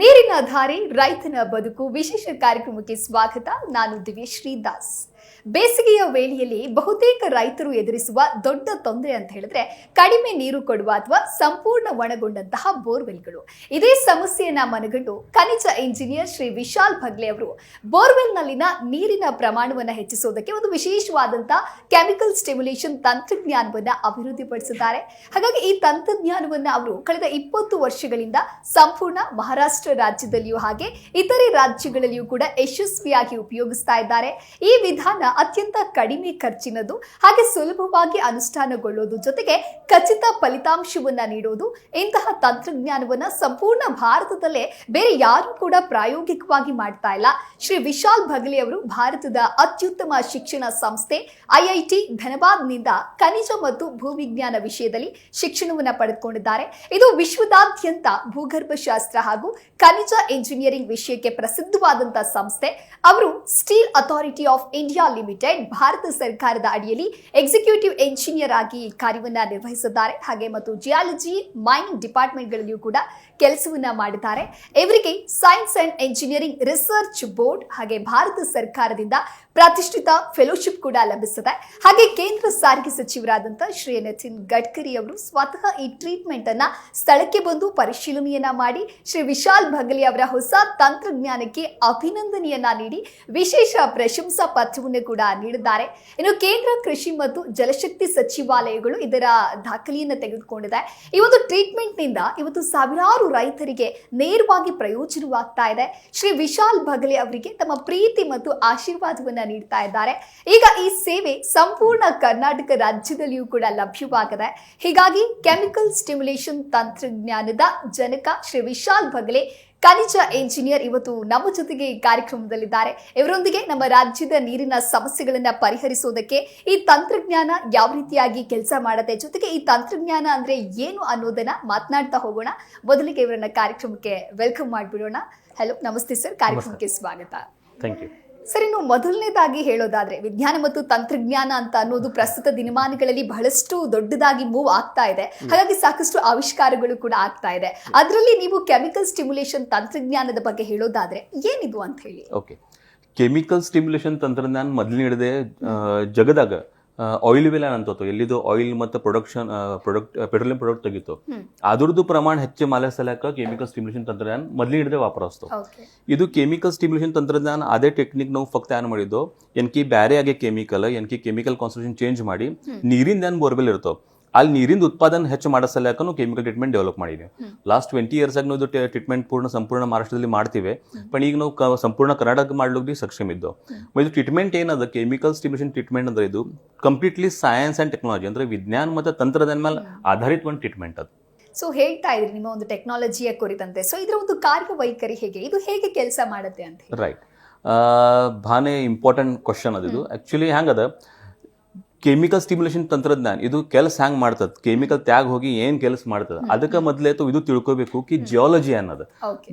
ನೀರಿನ ಧಾರೆ ರೈತನ ಬದುಕು ವಿಶೇಷ ಕಾರ್ಯಕ್ರಮಕ್ಕೆ ಸ್ವಾಗತ. ನಾನು ದಿವ್ಯಶ್ರೀ ದಾಸ್. ಬೇಸಿಗೆಯ ವೇಳೆಯಲ್ಲಿ ಬಹುತೇಕ ರೈತರು ಎದುರಿಸುವ ದೊಡ್ಡ ತೊಂದರೆ ಅಂತ ಹೇಳಿದ್ರೆ ಕಡಿಮೆ ನೀರು ಕೊಡುವ ಅಥವಾ ಸಂಪೂರ್ಣ ಒಣಗೊಂಡಂತಹ ಬೋರ್ವೆಲ್ಗಳು. ಇದೇ ಸಮಸ್ಯೆಯನ್ನ ಮನಗಂಡು ಖನಿಜ ಇಂಜಿನಿಯರ್ ಶ್ರೀ ವಿಶಾಲ್ ಭಗ್ಲೆ ಅವರು ಬೋರ್ವೆಲ್ನಲ್ಲಿನ ನೀರಿನ ಪ್ರಮಾಣವನ್ನು ಹೆಚ್ಚಿಸೋದಕ್ಕೆ ಒಂದು ವಿಶೇಷವಾದಂತಹ ಕೆಮಿಕಲ್ ಸ್ಟಿಮ್ಯುಲೇಷನ್ ತಂತ್ರಜ್ಞಾನವನ್ನ ಅಭಿವೃದ್ಧಿಪಡಿಸಿದ್ದಾರೆ. ಹಾಗಾಗಿ ಈ ತಂತ್ರಜ್ಞಾನವನ್ನ ಅವರು ಕಳೆದ 20 ವರ್ಷಗಳಿಂದ ಸಂಪೂರ್ಣ ಮಹಾರಾಷ್ಟ್ರ ರಾಜ್ಯದಲ್ಲಿಯೂ ಹಾಗೆ ಇತರೆ ರಾಜ್ಯಗಳಲ್ಲಿಯೂ ಕೂಡ ಯಶಸ್ವಿಯಾಗಿ ಉಪಯೋಗಿಸ್ತಾ ಇದ್ದಾರೆ. ಈ ವಿಧಾನ ಅತ್ಯಂತ ಕಡಿಮೆ ಖರ್ಚಿನದು, ಹಾಗೆ ಸುಲಭವಾಗಿ ಅನುಷ್ಠಾನಗೊಳ್ಳೋದು, ಜೊತೆಗೆ ಖಚಿತ ಫಲಿತಾಂಶವನ್ನ ನೀಡೋದು. ಇಂತಹ ತಂತ್ರಜ್ಞಾನವನ್ನ ಸಂಪೂರ್ಣ ಭಾರತದಲ್ಲೇ ಬೇರೆ ಯಾರು ಕೂಡ ಪ್ರಾಯೋಗಿಕವಾಗಿ ಮಾಡ್ತಾ ಇಲ್ಲ. ಶ್ರೀ ವಿಶಾಲ್ ಭಗ್ಲೆ ಅವರು ಭಾರತದ ಅತ್ಯುತ್ತಮ ಶಿಕ್ಷಣ ಸಂಸ್ಥೆ ಐಐಟಿ ಧನಬಾದ್ನಿಂದ ಖನಿಜ ಮತ್ತು ಭೂವಿಜ್ಞಾನ ವಿಷಯದಲ್ಲಿ ಶಿಕ್ಷಣವನ್ನ ಪಡೆದುಕೊಂಡಿದ್ದಾರೆ. ಇದು ವಿಶ್ವದಾದ್ಯಂತ ಭೂಗರ್ಭಶಾಸ್ತ್ರ ಹಾಗೂ ಖನಿಜ ಇಂಜಿನಿಯರಿಂಗ್ ವಿಷಯಕ್ಕೆ ಪ್ರಸಿದ್ಧವಾದಂತಹ ಸಂಸ್ಥೆ. ಅವರು steel authority of India limited Bharat ಸರ್ಕಾರದ ಅಡಿಯಲ್ಲಿ ಎಕ್ಸಿಕ್ಯೂಟಿವ್ ಇಂಜಿನಿಯರ್ ಆಗಿ ಕಾರ್ಯವನ್ನ ನಿರ್ವಹಿಸಿದ್ದಾರೆ. ಹಾಗೆ ಮತ್ತು ಜಿಯಾಲಜಿ ಮೈನಿಂಗ್ ಡಿಪಾರ್ಟ್ಮೆಂಟ್ಗಳಲ್ಲಿಯೂ ಕೂಡ ಕೆಲಸವನ್ನ ಮಾಡಿದ್ದಾರೆ. ಇವರಿಗೆ science and engineering research board ಹಾಗೆ ಭಾರತ ಸರ್ಕಾರದಿಂದ ಪ್ರತಿಷ್ಠಿತ ಫೆಲೋಶಿಪ್ ಕೂಡ ಲಭಿಸಿದೆ. ಹಾಗೆ ಕೇಂದ್ರ ಸಾರಿಗೆ ಸಚಿವರಾದಂತಹ ಶ್ರೀ ನಿತಿನ್ ಗಡ್ಕರಿ ಅವರು ಸ್ವತಃ ಈ ಟ್ರೀಟ್ಮೆಂಟ್ ಅನ್ನ ಸ್ಥಳಕ್ಕೆ ಬಂದು ಪರಿಶೀಲನೆಯನ್ನ ಮಾಡಿ ಶ್ರೀ ವಿಶಾಲ್ ಭಗ್ಲೆ ಅವರ ಹೊಸ ತಂತ್ರಜ್ಞಾನಕ್ಕೆ ಅಭಿನಂದನೆಯನ್ನ ನೀಡಿ ವಿಶೇಷ ಪ್ರಶಂಸಾ ಪತ್ರವನ್ನು ಕೂಡ ನೀಡಿದ್ದಾರೆ. ಇನ್ನು ಕೇಂದ್ರ ಕೃಷಿ ಮತ್ತು ಜಲಶಕ್ತಿ ಸಚಿವಾಲಯಗಳು ಇದರ ದಾಖಲೆಯನ್ನು ತೆಗೆದುಕೊಂಡಿದೆ. ಈ ಒಂದು ಟ್ರೀಟ್ಮೆಂಟ್ ನಿಂದ ಇವತ್ತು ಸಾವಿರಾರು ರೈತರಿಗೆ ನೇರವಾಗಿ ಪ್ರಯೋಜನವಾಗ್ತಾ ಇದೆ. ಶ್ರೀ ವಿಶಾಲ್ ಭಗ್ಲೆ ಅವರಿಗೆ ತಮ್ಮ ಪ್ರೀತಿ ಮತ್ತು ಆಶೀರ್ವಾದವನ್ನ ನೀಡ್ತಾ ಇದ್ದಾರೆ. ಈಗ ಈ ಸೇವೆ ಸಂಪೂರ್ಣ ಕರ್ನಾಟಕ ರಾಜ್ಯದಲ್ಲಿಯೂ ಕೂಡ ಲಭ್ಯವಾಗಿದೆ. ಹೀಗಾಗಿ ಕೆಮಿಕಲ್ ಸ್ಟಿಮ್ಯುಲೇಷನ್ ತಂತ್ರಜ್ಞಾನದ ಜನಕ ಶ್ರೀ ವಿಶಾಲ್ ಭಗ್ಲೆ ಖನಿಜ ಇಂಜಿನಿಯರ್ ಇವತ್ತು ನಮ್ಮ ಜೊತೆಗೆ ಈ ಕಾರ್ಯಕ್ರಮದಲ್ಲಿದ್ದಾರೆ. ಇವರೊಂದಿಗೆ ನಮ್ಮ ರಾಜ್ಯದ ನೀರಿನ ಸಮಸ್ಯೆಗಳನ್ನ ಪರಿಹರಿಸೋದಕ್ಕೆ ಈ ತಂತ್ರಜ್ಞಾನ ಯಾವ ರೀತಿಯಾಗಿ ಕೆಲಸ ಮಾಡುತ್ತೆ, ಜೊತೆಗೆ ಈ ತಂತ್ರಜ್ಞಾನ ಅಂದ್ರೆ ಏನು ಅನ್ನೋದನ್ನ ಮಾತನಾಡ್ತಾ ಹೋಗೋಣ. ಮೊದಲಿಗೆ ಇವರನ್ನ ಕಾರ್ಯಕ್ರಮಕ್ಕೆ ವೆಲ್ಕಮ್ ಮಾಡಿಬಿಡೋಣ. ಹಲೋ, ನಮಸ್ತೆ ಸರ್, ಕಾರ್ಯಕ್ರಮಕ್ಕೆ ಸ್ವಾಗತ. Thank you sir. ಇನ್ನು ಮೊದಲನೇದಾಗಿ ಹೇಳೋದಾದ್ರೆ ವಿಜ್ಞಾನ ಮತ್ತು ತಂತ್ರಜ್ಞಾನ ಅಂತ ಅನ್ನೋದು ಪ್ರಸ್ತುತ ದಿನಮಾನಗಳಲ್ಲಿ ಬಹಳಷ್ಟು ದೊಡ್ಡದಾಗಿ ಮೂವ್ ಆಗ್ತಾ ಇದೆ. ಹಾಗಾಗಿ ಸಾಕಷ್ಟು ಆವಿಷ್ಕಾರಗಳು ಕೂಡ ಆಗ್ತಾ ಇದೆ. ಅದರಲ್ಲಿ ನೀವು ಕೆಮಿಕಲ್ ಸ್ಟಿಮ್ಯುಲೇಷನ್ ತಂತ್ರಜ್ಞಾನದ ಬಗ್ಗೆ ಹೇಳೋದಾದ್ರೆ ಏನಿದು ಅಂತ ಹೇಳಿ. ಓಕೆ, ಕೆಮಿಕಲ್ ಸ್ಟಿಮ್ಯುಲೇಷನ್ ತಂತ್ರಜ್ಞಾನ ಮೊದಲು ಹಿಡಿದೆ ಜಗದಾಗ ಆಯಿಲ್ ವೆಲ್ ಅಂತತ್ತು ಎಲ್ಲಿದು ಆಯಿಲ್ ಮತ್ತು ಪೆಟ್ರೋಲಿಯಂ ಪ್ರಾಡಕ್ಟ್ ತೆಗಿತು ಅದ್ರದ್ದು ಪ್ರಮಾಣ ಹೆಚ್ಚು ಮಾಲಿಸಲಕ ಕೆಮಿಕಲ್ ಸ್ಟಿಮ್ಯುಲೇಷನ್ ತಂತ್ರಜ್ಞಾನ ಮೊದಲು ಹಿಡಿದೆ ವಾಪರಸ್ತು. ಇದು ಕೆಮಿಕಲ್ ಸ್ಟಿಮ್ಯುಲೇಷನ್ ತಂತ್ರಜ್ಞಾನ ಅದೇ ಟೆಕ್ನಿಕ್ ನಾವು ಫಕ್ತ ಏನ್ ಮಾಡಿದ್ದು ಎನ್ಕಿ ಬ್ಯಾರೆ ಆಗಿ ಕೆಮಿಕಲ್ ಕಾನ್ಸಂಟ್ರೇಷನ್ ಚೇಂಜ್ ಮಾಡಿ ನೀರಿಂದ ಏನ್ ಬೋರ್ವೆಲ್ ಇರ್ತೋ ಅಲ್ಲಿ ನೀರಿಂದ ಉತ್ಪಾದನೆ ಹೆಚ್ಚು ಮಾಡಸಲಕ ಕೆಮಿಕಲ್ ಟ್ರೀಟ್ಮೆಂಟ್ ಡೆವಲಪ್ ಮಾಡಿದ್ವಿ. ಲಾಸ್ಟ್ 20 years ಆಗಿ ನಾವು ಟ್ರೀಟ್ಮೆಂಟ್ ಸಂಪೂರ್ಣ ಮಹಾರಾಷ್ಟ್ರದಲ್ಲಿ ಮಾಡ್ತೀವಿ. ಬಟ್ ಈಗ ನಾವು ಸಂಪೂರ್ಣ ಕರ್ನಾಟಕ ಮಾಡ್ಲಿಕ್ಕೆ ಸಕ್ಷಮ ಇದ್ದು. ಇದು ಟ್ರೀಟ್ಮೆಂಟ್ ಏನದ ಕೆಮಿಕಲ್ ಸ್ಟಿಮ್ಯುಲೇಷನ್ ಟ್ರೀಟ್ಮೆಂಟ್ ಅಂದ್ರೆ ಇದು ಕಂಪ್ಲೀಟ್ಲಿ ಸೈನ್ಸ್ ಅಂಡ್ ಟೆಕ್ನಾಲಜಿ ಅಂದ್ರೆ ವಿಜ್ಞಾನ ಮತ್ತು ತಂತ್ರಜ್ಞಾನ ಮೇಲೆ ಆಧಾರಿತ ಒಂದು ಟ್ರೀಟ್ಮೆಂಟ್ ಅದು. ಸೊ ಹೇಳ್ತಾ ಇದ್ರಿ ನಿಮ್ಮ ಒಂದು ಟೆಕ್ನಾಲಜಿಯ ಕುರಿತಂತೆ. ಸೊ ಇದರ ಒಂದು ಕಾರ್ಯವೈಖರಿ ಹೇಗೆ, ಇದು ಹೇಗೆ ಕೆಲಸ ಮಾಡುತ್ತೆ ಅಂತ. ರೈಟ್, ಭಾಳ ಇಂಪಾರ್ಟೆಂಟ್ ಕ್ವಶನ್ ಅದು. ಆಕ್ಚುಲಿ ಹೆಂಗದ ಕೆಮಿಕಲ್ ಸ್ಟಿಮ್ಯುಲೇಷನ್ ತಂತ್ರಜ್ಞಾನ ಇದು ಕೆಲಸ ಹ್ಯಾಂಗ್ ಮಾಡ್ತದ, ಕೆಮಿಕಲ್ ತ್ಯಾಗ ಹೋಗಿ ಏನ್ ಕೆಲಸ ಮಾಡ್ತದ ಅದಕ್ಕೆ ಮೊದ್ಲೇತು ಇದು ತಿಳ್ಕೊಬೇಕು ಕಿ ಜಿಯಾಲಜಿ ಅನ್ನೋದು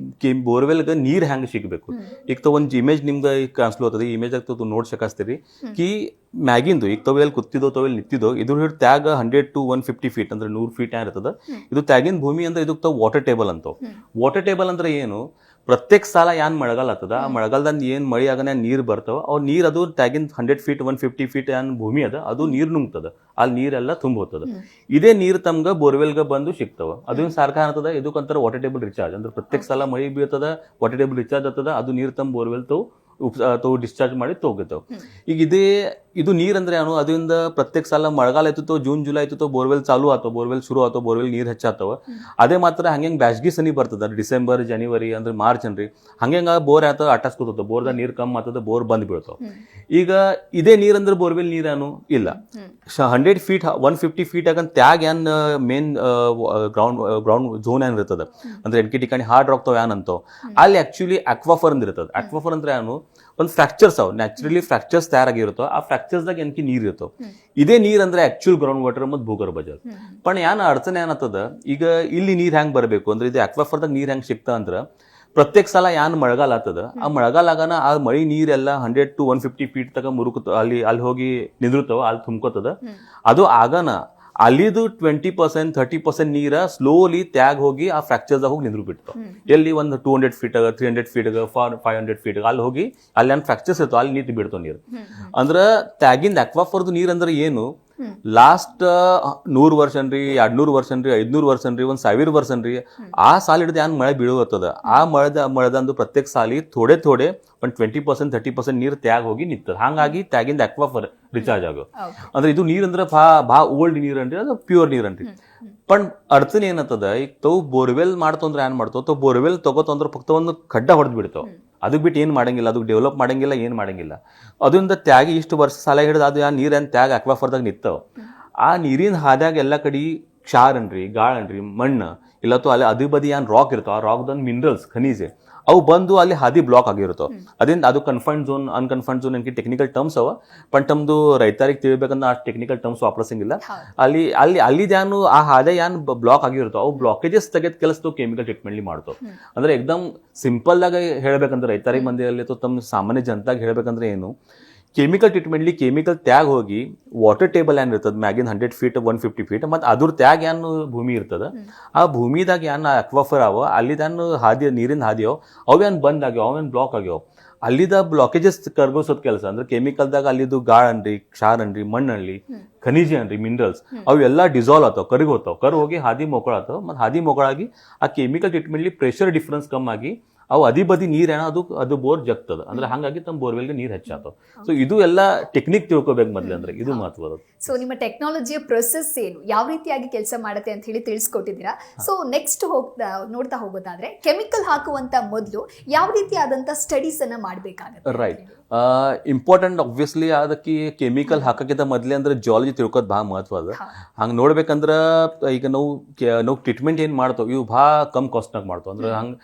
ಬೋರ್ವೆಲ್ಗೆ ನೀರ್ ಹ್ಯಾಂಗ್ ಸಿಗಬೇಕು. ಈಗ ಒಂದು ಇಮೇಜ್ ನಿಮ್ಗೆ ಕಾಣಿಸ್ಲೋತದ, ಈ ಇಮೇಜ್ ಆಗ್ತದ ನೋಡ್ ಶಕಾಸ್ತೀರಿ ಕಿ ಮ್ಯಾಗಿಂದು ಈಗ ತವೆಲ್ ಕೂತಿದೋ ತವೆಲ್ ನಿಂತಿದೋ ಇದ್ರ ತ್ಯಾಗ 100 to 150 feet ಅಂದ್ರೆ 100 feet ಇರ್ತದ. ಇದು ತ್ಯಾಗಿನ ಭೂಮಿ ಅಂದ್ರೆ ಇದಕ್ಕೆ ವಾಟರ್ ಟೇಬಲ್ ಅಂತ. ವಾಟರ್ ಟೇಬಲ್ ಅಂದ್ರೆ ಏನು, ಪ್ರತ್ಯೇಕ ಸಾಲ ಏನ್ ಮಳೆಗಾಲ ಆಗ್ತದ ಆ ಮಳೆಗಾಲದಲ್ಲಿ ಏನ್ ಮಳಿ ಆಗನ ನೀರ್ ಬರ್ತಾವ ಅವ್ ನೀರ್ ಅದು ಟ್ಯಾಗಿನ್ 100 feet 150 feet ಏನ್ ಭೂಮಿ ಅದ ಅದು ನೀರ್ ನುಂಗ್ತದ, ಅಲ್ಲಿ ನೀರೆಲ್ಲ ತುಂಬ ಹೋಗ್ತದ. ಇದೇ ನೀರ್ ತಮ್ಗ ಬೋರ್ವೆಲ್ಗ ಬಂದು ಸಿಗ್ತಾವ. ಅದು ಸಾರ್ಕ ಅಂತದ, ಇದಕ್ಕಂತಾರ ವಾಟರ್ ಟೇಬಲ್ ರಿಚಾರ್ಜ್ ಅಂದ್ರೆ ಪ್ರತ್ಯೇಕ ಸಾಲ ಮಳಿ ಬೀಳ್ತದ, ವಾಟರ್ ಟೇಬಲ್ ರಿಚಾರ್ಜ್ ಆಗ್ತದ, ಅದು ನೀರ್ ತಮ್ಮ ಬೋರ್ವೆಲ್ ತವು ಡಿಸ್ಚಾರ್ಜ್ ಮಾಡಿ ತಗೋತಾವ. ಈಗ ಇದು ನೀರ್ ಅಂದ್ರೆ ಏನು, ಅದರಿಂದ ಪ್ರತ್ಯೇಕ ಸಾಲ ಮಳೆಗಾಲ ಆಯ್ತೋ ಜೂನ್ ಜುಲೈ ಆಯ್ತೋ ಬೋರ್ವೆಲ್ ಚಾಲು ಆತೋ, ಬೋರ್ವೆಲ್ ಶುರು ಆತೋ, ಬೋರ್ವೆಲ್ ನೀರ್ ಹೆಚ್ಚಾತವ. ಅದೇ ಮಾತ್ರ ಹಂಗೆ ಬ್ಯಾಸ್ಗಿ ಸನಿ ಬರ್ತದ, ಡಿಸೆಂಬರ್ ಜನವರಿ ಅಂದ್ರೆ ಮಾರ್ಚ್ ಅನ್ರಿ ಹಂಗ ಬೋರ್ ಆತ ಅಟಾಸ್ಕೋತ ಬೋರ್ದ ನೀರ್ ಕಮ್ಮಿ ಆಗ್ತದ, ಬೋರ್ ಬಂದ್ ಬೀಳ್ತಾವ. ಈಗ ಇದೇ ನೀರ್ ಅಂದ್ರೆ ಬೋರ್ವೆಲ್ ನೀರೇನು ಇಲ್ಲ. 100 feet 150 feet ಆಗಂತ ತ್ಯಾಗ ಏನ್ ಮೇನ್ ಗ್ರೌಂಡ್ ಝೋನ್ ಏನ್ ಇರ್ತದ ಅಂದ್ರೆ ಎನ್ಕಿ ಟಿಕಾಣಿ ಹಾರ್ಡ್ ರಾಕ್ ಏನ್ ಅಂತೋ ಅಲ್ಲಿ ಆಕ್ಚುಲಿ ಅಕ್ವಾಫರ್ ಅಂದ್ ಇರ್ತದ. ಅಕ್ವಾಫರ್ ಅಂದ್ರೆ ಏನು, ಒಂದು ಫ್ರಾಕ್ಚರ್ಸ್ ಅವ್ ನ್ಯಾಚುರಲಿ ಫ್ರಾಕ್ಚರ್ಸ್ ತಯಾರಾಗಿರುತ್ತೋ ಆ ಫ್ರಾಕ್ಚರ್ಸ್ದಾಗ ಎನ್ಕಿ ನೀರ್ ಇರ್ತೋ. ಇದೇ ನೀರ್ ಅಂದ್ರೆ ಆಕ್ಚುಲ್ ಗ್ರೌಂಡ್ ವಾಟರ್ ಮತ್ತು ಭೂಗರ್ಭ ಜಲ. पण ಏನ್ ಅಡಚಣೆ ಏನತ್ತದ, ಈಗ ಇಲ್ಲಿ ನೀರ್ ಹೆಂಗ್ ಬರಬೇಕು ಅಂದ್ರೆ ಇದು ಅಕ್ವಾಫರ್ದಾಗ ನೀರ್ ಹೆಂಗ್ ಸಿಗ್ತಾ ಅಂದ್ರ ಪ್ರತ್ಯೇಕ ಸಲ ಏನ್ ಮಳೆಗಾಲ ಆಗ್ತದ ಆ ಮಳೆಗಾಲ ಆಗನ ಆ ಮಳಿ ನೀರೆಲ್ಲ 100 to 150 feet ತಗ ಮುರುಕ ಅಲ್ಲಿ ಹೋಗಿ ನಿಂದಿರ್ತಾವ, ಅಲ್ಲಿ ತುಂಬ್ಕೋತದ. ಅದು ಆಗನ ಅಲ್ಲಿದು 20% 30% ನೀರ ಸ್ಲೋಲಿ ತ್ಯಾಗ್ ಹೋಗಿ ಆ ಫ್ರಾಕ್ಚರ್ದಾಗ ಹೋಗಿ ನಿಂದ್ರು ಬಿಡ್ತಾವ. ಎಲ್ಲಿ ಒಂದು 200 ಫೀಟ್ 300 ಫೀಟ್ 500 ಫೀಟ್ ಅಲ್ಲಿ ಹೋಗಿ ಅಲ್ಲಿ ಏನ್ ಫ್ರಾಕ್ಚರ್ಸ್ ಇರ್ತಾವ ಅಲ್ಲಿ ನಿಂತು ಬಿಡ್ತಾವ ನೀರು. ಅಂದ್ರ ತ್ಯಾಗಿಂದ ಅಕ್ವಾಫರ್ದು ನೀರ್ ಅಂದ್ರೆ ಏನು, ಲಾಸ್ಟ್ 100 ವರ್ಷ ಅನ್ರಿ, 200 ವರ್ಷ ಅನ್ರಿ, 500 ವರ್ಷ ಅನ್ರಿ, 1000 ವರ್ಷ ಅನ್ರಿ, ಆ ಸಾಲ ಹಿಡಿದು ಏನ್ ಮಳೆ ಬೀಳುತ್ತದ, ಆ ಮಳೆದಂದು ಪ್ರತ್ಯೇಕ ಸಾಲಿ ಥೋಡೆ ಒಂದು 20% 30% ನೀರು ತ್ಯಾಗ ಹೋಗಿ ನಿಂತದ. ಹಾಗಾಗಿ ತ್ಯಾಗಿಂದ ಅಕ್ವಾಫರ್ ರಿಚಾರ್ಜ್ ಆಗೋ. ಅಂದ್ರೆ ಇದು ನೀರ್ ಅಂದ್ರೆ ಬಾ ಓಲ್ಡ್ ನೀರ್ ಅನ್ರಿ, ಅದು ಪ್ಯೂರ್ ನೀರ್ ಅನ್ರಿ. पण अडचण ಏನತ್ತದ, ಈಗ ತಾವು ಬೋರ್ವೆಲ್ ಮಾಡ್ತಂದ್ರೆ ಏನ್ ಮಾಡ್ತಾವ, ತಾವು ಬೋರ್ವೆಲ್ ತಗೋತಂದ್ರೆ ಫಕ್ತ ಒಂದು ಖಡ್ಡ ಹೊಡೆದ್ ಬಿಡ್ತಾವ. ಅದಕ್ಕೆ ಬಿಟ್ಟು ಏನ್ ಮಾಡಂಗಿಲ್ಲ, ಅದಕ್ಕೆ ಡೆವಲಪ್ ಮಾಡಂಗಿಲ್ಲ, ಏನ್ ಮಾಡಂಗಿಲ್ಲ. ಅದರಿಂದ ತ್ಯಾಗಿ ಇಷ್ಟು ವರ್ಷ ಸಾಲ ಹಿಡಿದು ಅದು ಆ ನೀರ್ ಏನ್ ತ್ಯಾಗ ಅಕ್ವಾಫರ್ದಾಗ ನಿಂತಾವ, ಆ ನೀರಿನ ಹಾದ್ಯಾಗ ಎಲ್ಲ ಕಡೆ ಕ್ಷಾರ ಅನ್ರಿ, ಗಾಳ ಅನ್ರಿ, ಮಣ್ಣು ಇಲ್ಲತ್ತು ಅಲ್ಲಿ ಅದೇ ಬದಿ ಏನ್ ರಾಕ್ ಇರ್ತಾವ, ಆ ರಾಕ್ದಂದ್ ಮಿನರಲ್ಸ್ ಖನಿಜ ಅವು ಬಂದು ಅಲ್ಲಿ ಹಾದಿ ಬ್ಲಾಕ್ ಆಗಿರುತ್ತಾವ. ಅದರಿಂದ ಅದು ಕನ್ಫೈನ್ಡ್ ಝೋನ್ ಅನ್ಕನ್ಫೈನ್ಡ್ ಝೋನ್ ಏನಕ್ಕೆ ಟೆಕ್ನಿಕಲ್ ಟರ್ಮ್ಸ್ ಅವ. ಬಟ್ ನಮ್ದು ರೈತರಿಗೆ ತಿಳಿಬೇಕಂದ್ರೆ ಆ ಟೆಕ್ನಿಕಲ್ ಟರ್ಮ್ಸ್ ವಾಪರ್ಸಂಗಿಲ್ಲ. ಅಲ್ಲಿದ್ಯಾನು ಆ ಹಾದಿ ಏನ್ ಬ್ಲಾಕ್ ಆಗಿರುತ್ತಾವ, ಅವು ಬ್ಲಾಕೇಜಸ್ ತೆಗೆದ್ ಕೆಲಸ ಕೆಮಿಕಲ್ ಟ್ರೀಟ್ಮೆಂಟ್ ಮಾಡ್ತಾವ. ಅಂದ್ರೆ ಎಕ್ದಮ್ ಸಿಂಪಲ್ ಆಗಿ ಹೇಳ್ಬೇಕಂದ್ರೆ ರೈತರಿಗೆ ಮಂದಿಯಲ್ಲಿ ಅಥವಾ ತಮ್ಮ ಸಾಮಾನ್ಯ ಜನತಾಗ ಹೇಳ್ಬೇಕಂದ್ರೆ ಏನು, ಕೆಮಿಕಲ್ ಟ್ರೀಟ್ಮೆಂಟ್ಲಿ ಕೆಮಿಕಲ್ ತ್ಯಾಗ ಹೋಗಿ ವಾಟರ್ ಟೇಬಲ್ ಏನ್ ಇರ್ತದ ಮ್ಯಾಗಿನ್ 100 ಫೀಟ್ 150 ಫೀಟ್ ಮತ್ತು ಅದ್ರ ತ್ಯಾಗ ಏನು ಭೂಮಿ ಇರ್ತದ, ಆ ಭೂಮಿದಾಗ ಏನ್ ಅಕ್ವಾಫರ್ ಅವ ಅಲ್ಲಿದೇನು ಹಾದಿ ನೀರಿನ ಹಾದಿಯೋ ಅವೇನ್ ಬಂದ್ ಆಗ್ಯಾವ, ಅವೇನ್ ಬ್ಲಾಕ್ ಆಗ್ಯಾವ, ಅಲ್ಲಿದ ಬ್ಲಾಕೇಜಸ್ ಕರ್ಗೋಸೋದ್ ಕೆಲಸ. ಅಂದ್ರೆ ಕೆಮಿಕಲ್ದಾಗ ಅಲ್ಲಿದ್ದು ಗಾಳ ಅನ್ರಿ, ಕ್ಷಾರ ಅನ್ರಿ, ಮಣ್ಣಲ್ಲಿ ಖನಿಜ ಅನ್ರಿ, ಮಿನರಲ್ಸ್ ಅವೆಲ್ಲ ಡಿಸಾಲ್ವ್ ಆತಾವ, ಕರಗಿ ಹೋಗ್ತಾವ, ಹೋಗಿ ಹಾದಿ ಮೊಕೊಳಾತಾವ. ಮತ್ತು ಹಾದಿ ಮೊಕೊಳಾಗಿ ಆ ಕೆಮಿಕಲ್ ಟ್ರೀಟ್ಮೆಂಟ್ಲಿ ಪ್ರೆಷರ್ ಡಿಫ್ರೆನ್ಸ್ ಕಮ್ಮಿ ಆಗಿ ಅವು ಅದಿ ಬದಿ ನೀರ್ ಏನ ಅದು ಬೋರ್ ಜಗ್ತದ. ಅಂದ್ರೆ ಹಂಗಾಗಿ ತಮ್ಮ ಬೋರ್ವೆಲ್ಗೆ ನೀರ್ ಹೆಚ್ಚಾತವ. ಸೊ ಇದು ಎಲ್ಲ ಟೆಕ್ನಿಕ್ ತಿಳ್ಕೊಬೇಕು ಮೊದ್ಲು, ಅಂದ್ರೆ ಇದು ಮಹತ್ವದ. ಸೊ ನಿಮ್ಮ ಟೆಕ್ನಾಲಜಿಯ ಪ್ರೊಸೆಸ್ ಏನು, ಯಾವ ರೀತಿಯಾಗಿ ಕೆಲಸ ಮಾಡುತ್ತೆ ಅಂತ ಹೇಳಿ ತಿಳಿಸ್ಕೊಟ್ಟಿದ್ದೀರಾ. ಸೊ ನೆಕ್ಸ್ಟ್ ನೋಡ್ತಾ ಹೋಗೋದಾದ್ರೆ ಕೆಮಿಕಲ್ ಹಾಕುವಂತ ಮೊದಲು ಯಾವ ರೀತಿಯಾದಂತ ಸ್ಟಡೀಸ್ ಅನ್ನ ಮಾಡಬೇಕಾಗುತ್ತೆ? ರೈಟ್, ಇಂಪಾರ್ಟೆಂಟ್ ಆಬ್ವಿಯಸ್ಲಿ ಅದಕ್ಕೆ ಕೆಮಿಕಲ್ ಹಾಕಕ್ಕಿಂತ ಮೊದಲೇ ಅಂದ್ರೆ ಜಿಯಾಲಜಿ ತಿಳ್ಕೋದು ಭಾಳ ಮಹತ್ವ ಅದ. ಹಂಗೆ ನೋಡ್ಬೇಕಂದ್ರೆ ಈಗ ನಾವು ಟ್ರೀಟ್ಮೆಂಟ್ ಏನು ಮಾಡ್ತಾವೆ ಇವು ಭಾಳ ಕಮ್ ಕಾಸ್ಟ್ನಾಗ ಮಾಡ್ತಾವೆ. ಅಂದ್ರೆ ಹಂಗೆ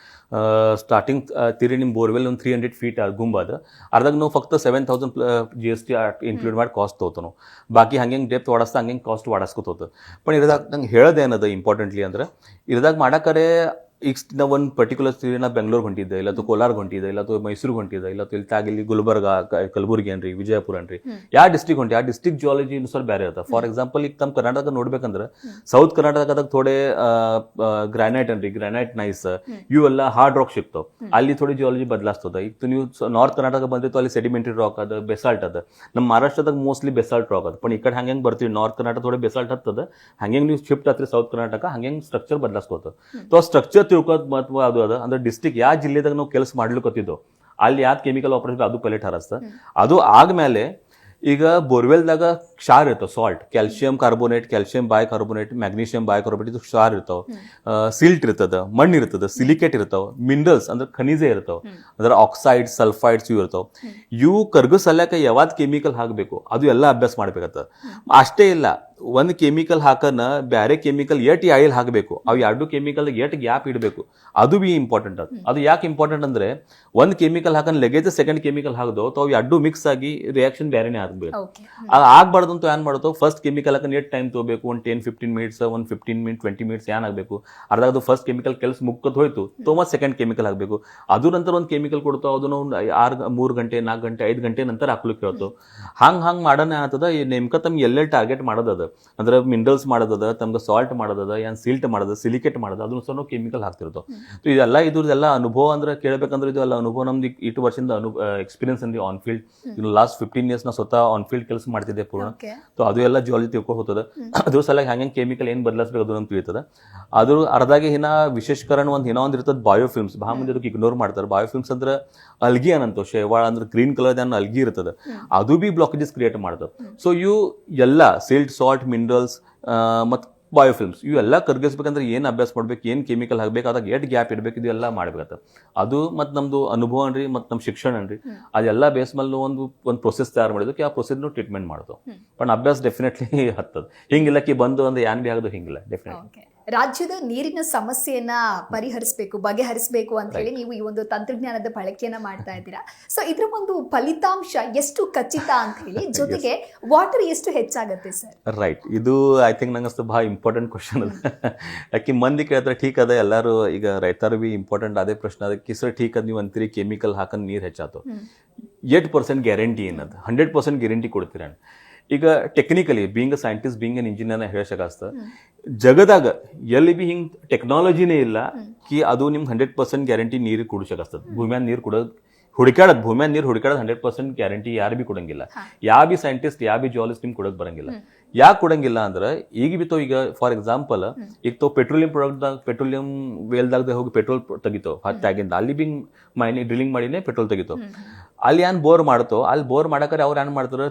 ಸ್ಟಾರ್ಟಿಂಗ್ ತಿರಿ ನಿಮ್ಮ ಬೋರ್ವೆಲ್ ಒಂದು 300 ಫೀಟ್ ಗುಂಬದ ಅರ್ಧಾಗ ನಾವು ಫಕ್ತ 7000 GST ಇನ್ಕ್ಲೂಡ್ ಮಾಡಿ ಕಾಸ್ಟ್ ತೊಗೋತ ನಾವು. ಬಾಕಿ ಹಂಗೆ ಡೆಪ್ತ್ ವಾಡಿಸ್ತಾ ಹಂಗೆ ಕಾಸ್ಟ್ ವಾಡಿಸ್ಕೊತೋತ. पण ಇರದಾಗ ನಂಗೆ ಹೇಳೋದೇನದ ಇಂಪಾರ್ಟೆಂಟ್ಲಿ ಅಂದ್ರೆ ಇರದಾಗ ಮಾಡಾಕರೆ ಈಗ ನಾವು ಒಂದು ಪರ್ಟಿಕ್ಯುಲರ್ ನಾ ಬೆಂಗಳೂರು ಹೊಂಟಿದ್ದೆ, ಇಲ್ಲ ಕೋಲಾರ ಹೊಂಟಿದ್ದೆ, ಇಲ್ಲ ಮೈಸೂರಿಗೆ ಹೊಂಟಿದ್ದೆ, ಇಲ್ಲ ಇಲ್ಲಿ ತಾಗಿಲ್ಲಿ ಗುಲ್ಬರ್ಗ, ಕಲಬುರ್ಗಿ ಅನ್ರಿ, ವಿಜಯಪುರ ಅನ್ರಿ, ಯಾವ ಡಿಸ್ಟ್ರಿಕ್ಟ್ ಹೊಂಟಿ ಆ ಡಿಸ್ಟ್ರಿಕ್ಟ್ ಜಿಯಾಲಜಿ ಸ್ವಲ್ಪ ಬೇರೆ ಇರುತ್ತೆ. ಫಾರ್ ಎಕ್ಸಾಂಪಲ್ ಈಗ ನಮ್ಮ ಕರ್ನಾಟಕ ನೋಡ್ಬೇಕಂದ್ರೆ ಸೌತ್ ಕರ್ನಾಟಕದಾಗ ಥೋಡೆ ಗ್ರಾನೈಟ್ ಅನ್ರಿ, ಗ್ರಾನೈಟ್ ನೈಸ್ ಇವೆಲ್ಲ ಹಾರ್ಡ್ ರಾಕ್ ಸಿಗ್ತಾವ, ಅಲ್ಲಿ ಥೋಡಿ ಜಿಯಾಲಜಿ ಬದಲಾಸ್ತದ. ಈಗ ನೀವು ನಾರ್ತ್ ಕರ್ನಾಟಕ ಬಂದಿತ್ತು ಅಲ್ಲಿ ಸೆಡಿಮೆಂಟರಿ ರಾಕ್ ಅದ, ಬೆಸಾಲ್ಟ್ ಅದ. ನಮ್ಮ ಮಹಾರಾಷ್ಟ್ರದಾಗ ಮೋಸ್ಟ್ಲಿ ಬೆಸಾಲ್ಟ್ ರಾಕ್ ಅದ. पण ಈ ಕಡೆ ಹಂಗೆ ಬರ್ತೀವಿ ನಾರ್ತ್ ಕರ್ನಾಟಕ ಥೋಡೆ ಬೆಸಾಲ್ಟ್ ಹತ್ತದ, ಹಂಗೆ ನೀವು ಶಿಫ್ಟ್ ಹತ್ರಿ ಸೌತ್ ಕರ್ನಾಟಕ ಹಂಗೆ ಸ್ಟ್ರಕ್ಚರ್ ಬದಲಾಸ್ಕೋತ. ಸೊ ಸ್ಟ್ರಕ್ಚರ್ ತಿಳ್ಕೋದ್ ಮಹತ್ವ ಅದು ಅದ. ಅಂದ್ರೆ ಡಿಸ್ಟ್ರಿಕ್ಟ್ ಯಾವ ಜಿಲ್ಲೆದಾಗ ನಾವು ಕೆಲಸ ಮಾಡ್ಲಿಕ್ಕತ್ತಿದ್ದೋ ಅಲ್ಲಿ ಯಾವ್ದು ಕೆಮಿಕಲ್ ಆಪರೇಷನ್ ಅದು ಪೈಲೆಟ್ ಹರಸ್ತ. ಅದು ಆದ್ಮೇಲೆ ಈಗ ಬೋರ್ವೆಲ್ದಾಗ ಕ್ಷಾರ ಇರ್ತಾವ, salt, calcium carbonate, calcium bicarbonate, magnesium bicarbonate, ಇದು ಕ್ಷಾರ ಇರ್ತಾವ, ಸಿಲ್ಟ್ ಇರ್ತದ, ಮಣ್ಣು ಇರ್ತದ, ಸಿಲಿಕೇಟ್ ಇರ್ತಾವ, ಮಿನರಲ್ಸ್ ಅಂದ್ರೆ ಖನಿಜ ಇರ್ತಾವ, ಅಂದ್ರೆ ಆಕ್ಸೈಡ್ ಸಲ್ಫೈಡ್ಸ್ ಇವು ಇರ್ತಾವ. ಇವು ಕರ್ಗಸಲ್ಯಾಕ ಯಾವ್ದು ಕೆಮಿಕಲ್ ಹಾಕಬೇಕು ಅದು ಎಲ್ಲ ಅಭ್ಯಾಸ ಮಾಡ್ಬೇಕತ್ತ. ಅಷ್ಟೇ ಇಲ್ಲ, ಒಂದು ಕೆಮಿಕಲ್ ಹಾಕನ ಬೇರೆ ಕೆಮಿಕಲ್ ಎಟ್ ಆಯಿಲ್ ಹಾಕಬೇಕು, ಅವು ಎರಡು ಕೆಮಿಕಲ್ ಎಟ್ ಗ್ಯಾಪ್ ಇಡಬೇಕು, ಅದು ಬಿ ಇಂಪಾರ್ಟೆಂಟ್ ಅದು. ಅದು ಯಾಕೆ ಇಂಪಾರ್ಟೆಂಟ್ ಅಂದ್ರೆ ಒಂದು ಕೆಮಿಕಲ್ ಹಾಕನ್ ಲೆಗೇಜ್ ಸೆಕೆಂಡ್ ಕೆಮಿಕಲ್ ಹಾಕದೋ ಅವು ಎರಡು ಮಿಕ್ಸ್ ಆಗಿ ರಿಯಾಕ್ಷನ್ ಬೇರೆನೇ ಆಗ್ಬೇಕು. ಆಗ್ಬಾರ್ದು ಅಂತ ಏನ್ ಮಾಡೋದು, ಫಸ್ಟ್ ಕೆಮಿಕಲ್ ಹಾಕನ್ ಎಟ್ ಟೈಮ್ ತಗೋಬೇಕು, ಒಂದು 10-15 ಮಿನಿಟ್ಸ್, ಒಂದು 15 ಮಿನಿಟ್ 20 ಮಿನಿಟ್ಸ್ ಏನ್ ಆಗ್ಬೇಕು, ಅರ್ಧಾಗ ಫಸ್ಟ್ ಕೆಮಿಕಲ್ ಕೆಲಸ ಮುಕ್ಕದ್ ಹೋಯ್ತು ಮತ್ ಸೆಕೆಂಡ್ ಕೆಮಿಕಲ್ ಹಾಕಬೇಕು. ಅದ್ರ ನಂತರ ಒಂದು ಕೆಮಿಕಲ್ ಕೊಡ್ತಾವ, ಅದನ್ನ 3 ಗಂಟೆ 4 ಗಂಟೆ 5 ಗಂಟೆ ನಂತರ ಹಾಕ್ಲಿಕ್ಕೆ ಹೇಳ್ತಾವ. ಹಂಗ್ ಮಾಡೋಣ ಏನಾಗ್ತದ, ನೇಮ್ಕ ತಮ್ಗೆ ಎಲ್ಲೇ ಟಾರ್ಗೆಟ್ ಮಾಡೋದದ, ಅಂದ್ರೆ ಮಿನರಲ್ಸ್ ಮಾಡೋದದ, ತಮ್ಗೆ ಸಾಲ್ಟ್ ಮಾಡೋದದ, ಏನ್ ಸಿಲ್ಟ್ ಮಾಡೋದ, ಸಿಲಿಕೇಟ್ ಮಾಡೋದ, ಅದನ್ನ ಸಹ ನಾವು ಕೆಮಿಕಲ್ ಹಾಕ್ತಿರ್ತಾವ. ಇದೆಲ್ಲ ಇದ್ರದೆಲ್ಲ ಅನುಭವ ಅಂದ್ರೆ ಕೇಳಬೇಕಂದ್ರೆ ಇದು ಎಲ್ಲ ಅನುಭವ ನಮ್ದು ಇಷ್ಟು ವರ್ಷದಿಂದ ಎಕ್ಸ್ಪೀರಿಯನ್ಸ್ ಅಂದ್ರೆ ಆನ್ ಫೀಲ್ಡ್. ಇನ್ನು ಲಾಸ್ಟ್ 15 ಇಯರ್ಸ್ ನಾ ಸ್ವತಃ ಆನ್ ಫೀಲ್ಡ್ ಕೆಲಸ ಮಾಡ್ತಿದ್ದೆ ಪೂರ್ಣ. ಸೊ ಅದು ಎಲ್ಲ ಜಿಯಾಲಜಿ ತಿಳ್ಕೊಂಡು ಹೋಗ್ತದ. ಅದ್ರ ಸಲ ಹೆಂಗೆ ಕೆಮಿಕಲ್ ಏನ್ ಬದಲಾಯಿಸ್ಬೇಕು ಅದು ನಮ್ಗೆ ತಿಳಿತದ. ಅದ್ರ ಅರ್ಧಾಗೆ ವಿಶೇಷಕರಣ ಒಂದು ಇರ್ತದ ಬಯೋಫಿಲ್ಮ್ಸ್. ಬಹಳ ಮಂದಿ ಅದಕ್ಕೆ ಇಗ್ನೋರ್ ಮಾಡ್ತಾರೆ. ಬಯೋಫಿಲ್ಮ್ಸ್ ಅಂದ್ರೆ ಅಲ್ಗಿ ಏನಂತ ಶೇವಾಳ ಅಂದ್ರೆ ಗ್ರೀನ್ ಕಲರ್ ಏನ್ ಅಲ್ಗಿ ಇರ್ತದ, ಅದು ಬಿ ಬ್ಲಾಕೇಜಸ್ ಕ್ರಿಯೇಟ್ ಮಾಡ್ತದೆ. ಸೊ ಇವು ಎಲ್ಲ ಸಿಲ್ಟ್, ಸಾಲ್ಟ್, ಮಿನರಲ್ಸ್ ಮತ್ತು ಬಯೋಫಿಲ್ಮ್ಸ್ ಇವೆಲ್ಲ ಕರ್ಗಿಸ್ಬೇಕಂದ್ರೆ ಏನು ಅಭ್ಯಾಸ ಮಾಡ್ಬೇಕು, ಏನು ಕೆಮಿಕಲ್ ಹಾಕ್ಬೇಕು, ಅದಾಗ ಎಷ್ಟು ಗ್ಯಾಪ್ ಇಡಬೇಕು, ಇದೆಲ್ಲ ಮಾಡ್ಬೇಕತ್ತ. ಅದು ಮತ್ತು ನಮ್ದು ಅನುಭವ ಅನ್ರಿ, ಮತ್ತು ನಮ್ಮ ಶಿಕ್ಷಣ ಅನ್ರಿ, ಅದೆಲ್ಲ ಬೇಸ್ ಮೇಲೆ ಒಂದು ಪ್ರೊಸೆಸ್ ತಯಾರು ಮಾಡಿದಕ್ಕೆ ಆ ಪ್ರೊಸೆಸ್ ಟ್ರೀಟ್ಮೆಂಟ್ ಮಾಡ್ತಾವೆ. ಬಟ್ ಅಭ್ಯಾಸ ಡೆಫಿನೆಟ್ಲಿ ಹತ್ತದ. ಹಿಂಗಿಲ್ಲಕ್ಕೆ ಬಂದು ಒಂದು ಏನ್ ಬಿ ಆಗೋದು ಹಿಂಗಿಲ್ಲ ಡೆಫಿನೆಟ್ಲಿ. ರಾಜ್ಯದ ನೀರಿನ ಸಮಸ್ಯೆಯನ್ನ ಪರಿಹರಿಸಬೇಕು, ಬಗೆಹರಿಸಬೇಕು ಅಂತ ಹೇಳಿ ನೀವು ಈ ಒಂದು ತಂತ್ರಜ್ಞಾನದ ಬಳಕೆಯನ್ನ ಮಾಡ್ತಾ ಇದ್ದೀರಾ. ಸೊ ಇದ್ರ ಒಂದು ಫಲಿತಾಂಶ ಎಷ್ಟು ಖಚಿತ ಅಂತ ಹೇಳಿ, ಜೊತೆಗೆ ವಾಟರ್ ಎಷ್ಟು ಹೆಚ್ಚಾಗತ್ತೆ ಸರ್? ರೈಟ್, ಇದು ಐ ಥಿಂಕ್ ನಂಗೆ ಅಷ್ಟು ಭಾಳ ಇಂಪಾರ್ಟೆಂಟ್ ಕ್ವಶನ್ ಅದ. ಯಾಕೆ ಮಂದಿ ಕೇಳ್ತಾರೆ ಠೀಕ್ ಅದ, ಎಲ್ಲರೂ ಈಗ ರೈತರು ಬಿ ಇಂಪಾರ್ಟೆಂಟ್ ಅದೇ ಪ್ರಶ್ನೆ ಅದಕ್ಕೆ. ಸರ್ ಠೀಕ್ ಅದ, ನೀವು ಅಂತೀರಿ ಕೆಮಿಕಲ್ ಹಾಕಂದ್ ನೀರು ಹೆಚ್ಚಾತು, 8% ಗ್ಯಾರಂಟಿ ಏನದ, 100% ಗ್ಯಾರಂಟಿ ಕೊಡ್ತೀರ. ಈಗ technically being a scientist being an engineer ಹೇಳಕ್ಕಾಸ್ತ ಜಗದಾಗ ಎಲ್ಲಿ ಬಿ ಹಿಂಗ್ ಟೆಕ್ನಾಲಜಿನೇ ಇಲ್ಲ ಕಿ ಅದು ನಿಮ್ಗೆ 100% ಗ್ಯಾರಂಟಿ ನೀರು ಕುಡಿಸಕ್ಕಾಗ್ತದೆ. ಭೂಮ್ಯಾನ ನೀರು ಕುಡೋದು ಹುಡುಕಾಡೋದು, ಭೂಮ್ಯಾನ ನೀರು ಹುಡುಕಾಡೋದು 100% ಗ್ಯಾರಂಟಿ ಯಾರು ಬಿ ಕೊಡಂಗಿಲ್ಲ. ಯಾವ ಬಿ ಸೈಂಟಿಸ್ಟ್ ಯಾವ ಬಿ ಜಿಯಾಲಜಿಸ್ಟ್ ನಿಮ್ಗೆ ಕೊಡಕ್ ಬರಂಗಿಲ್ಲ. ಯಾಕೆ ಕೊಡಂಗಿಲ್ಲ ಅಂದ್ರೆ ಈಗ ಬಿ ತೋ ಈಗ ಫಾರ್ ಎಕ್ಸಾಂಪಲ್ ಈಗ ತೋ ಪೆಟ್ರೋಲಿಯಂ ಪ್ರಾಡಕ್ಟ್ದಾಗ ಪೆಟ್ರೋಲಿಯಂ ವೇಲ್ದಾಗ ಹೋಗಿ ಪೆಟ್ರೋಲ್ ತೆಗಿತೋ ಹತ್ತಾಗಿಂದ ಅಲ್ಲಿ ಬಿ ಮೈನಿ ಡ್ರಿಲ್ಲಿಂಗ್ ಮಾಡಿನೇ ಪೆಟ್ರೋಲ್ ತೆಗಿತೋ. ಅಲ್ಲಿ ಏನ್ ಬೋರ್ ಮಾಡ್ತೋ ಅಲ್ಲಿ ಬೋರ್ ಮಾಡಕ್ರೆ ಅವ್ರು ಏನ್ ಮಾಡ್ತಾರೋ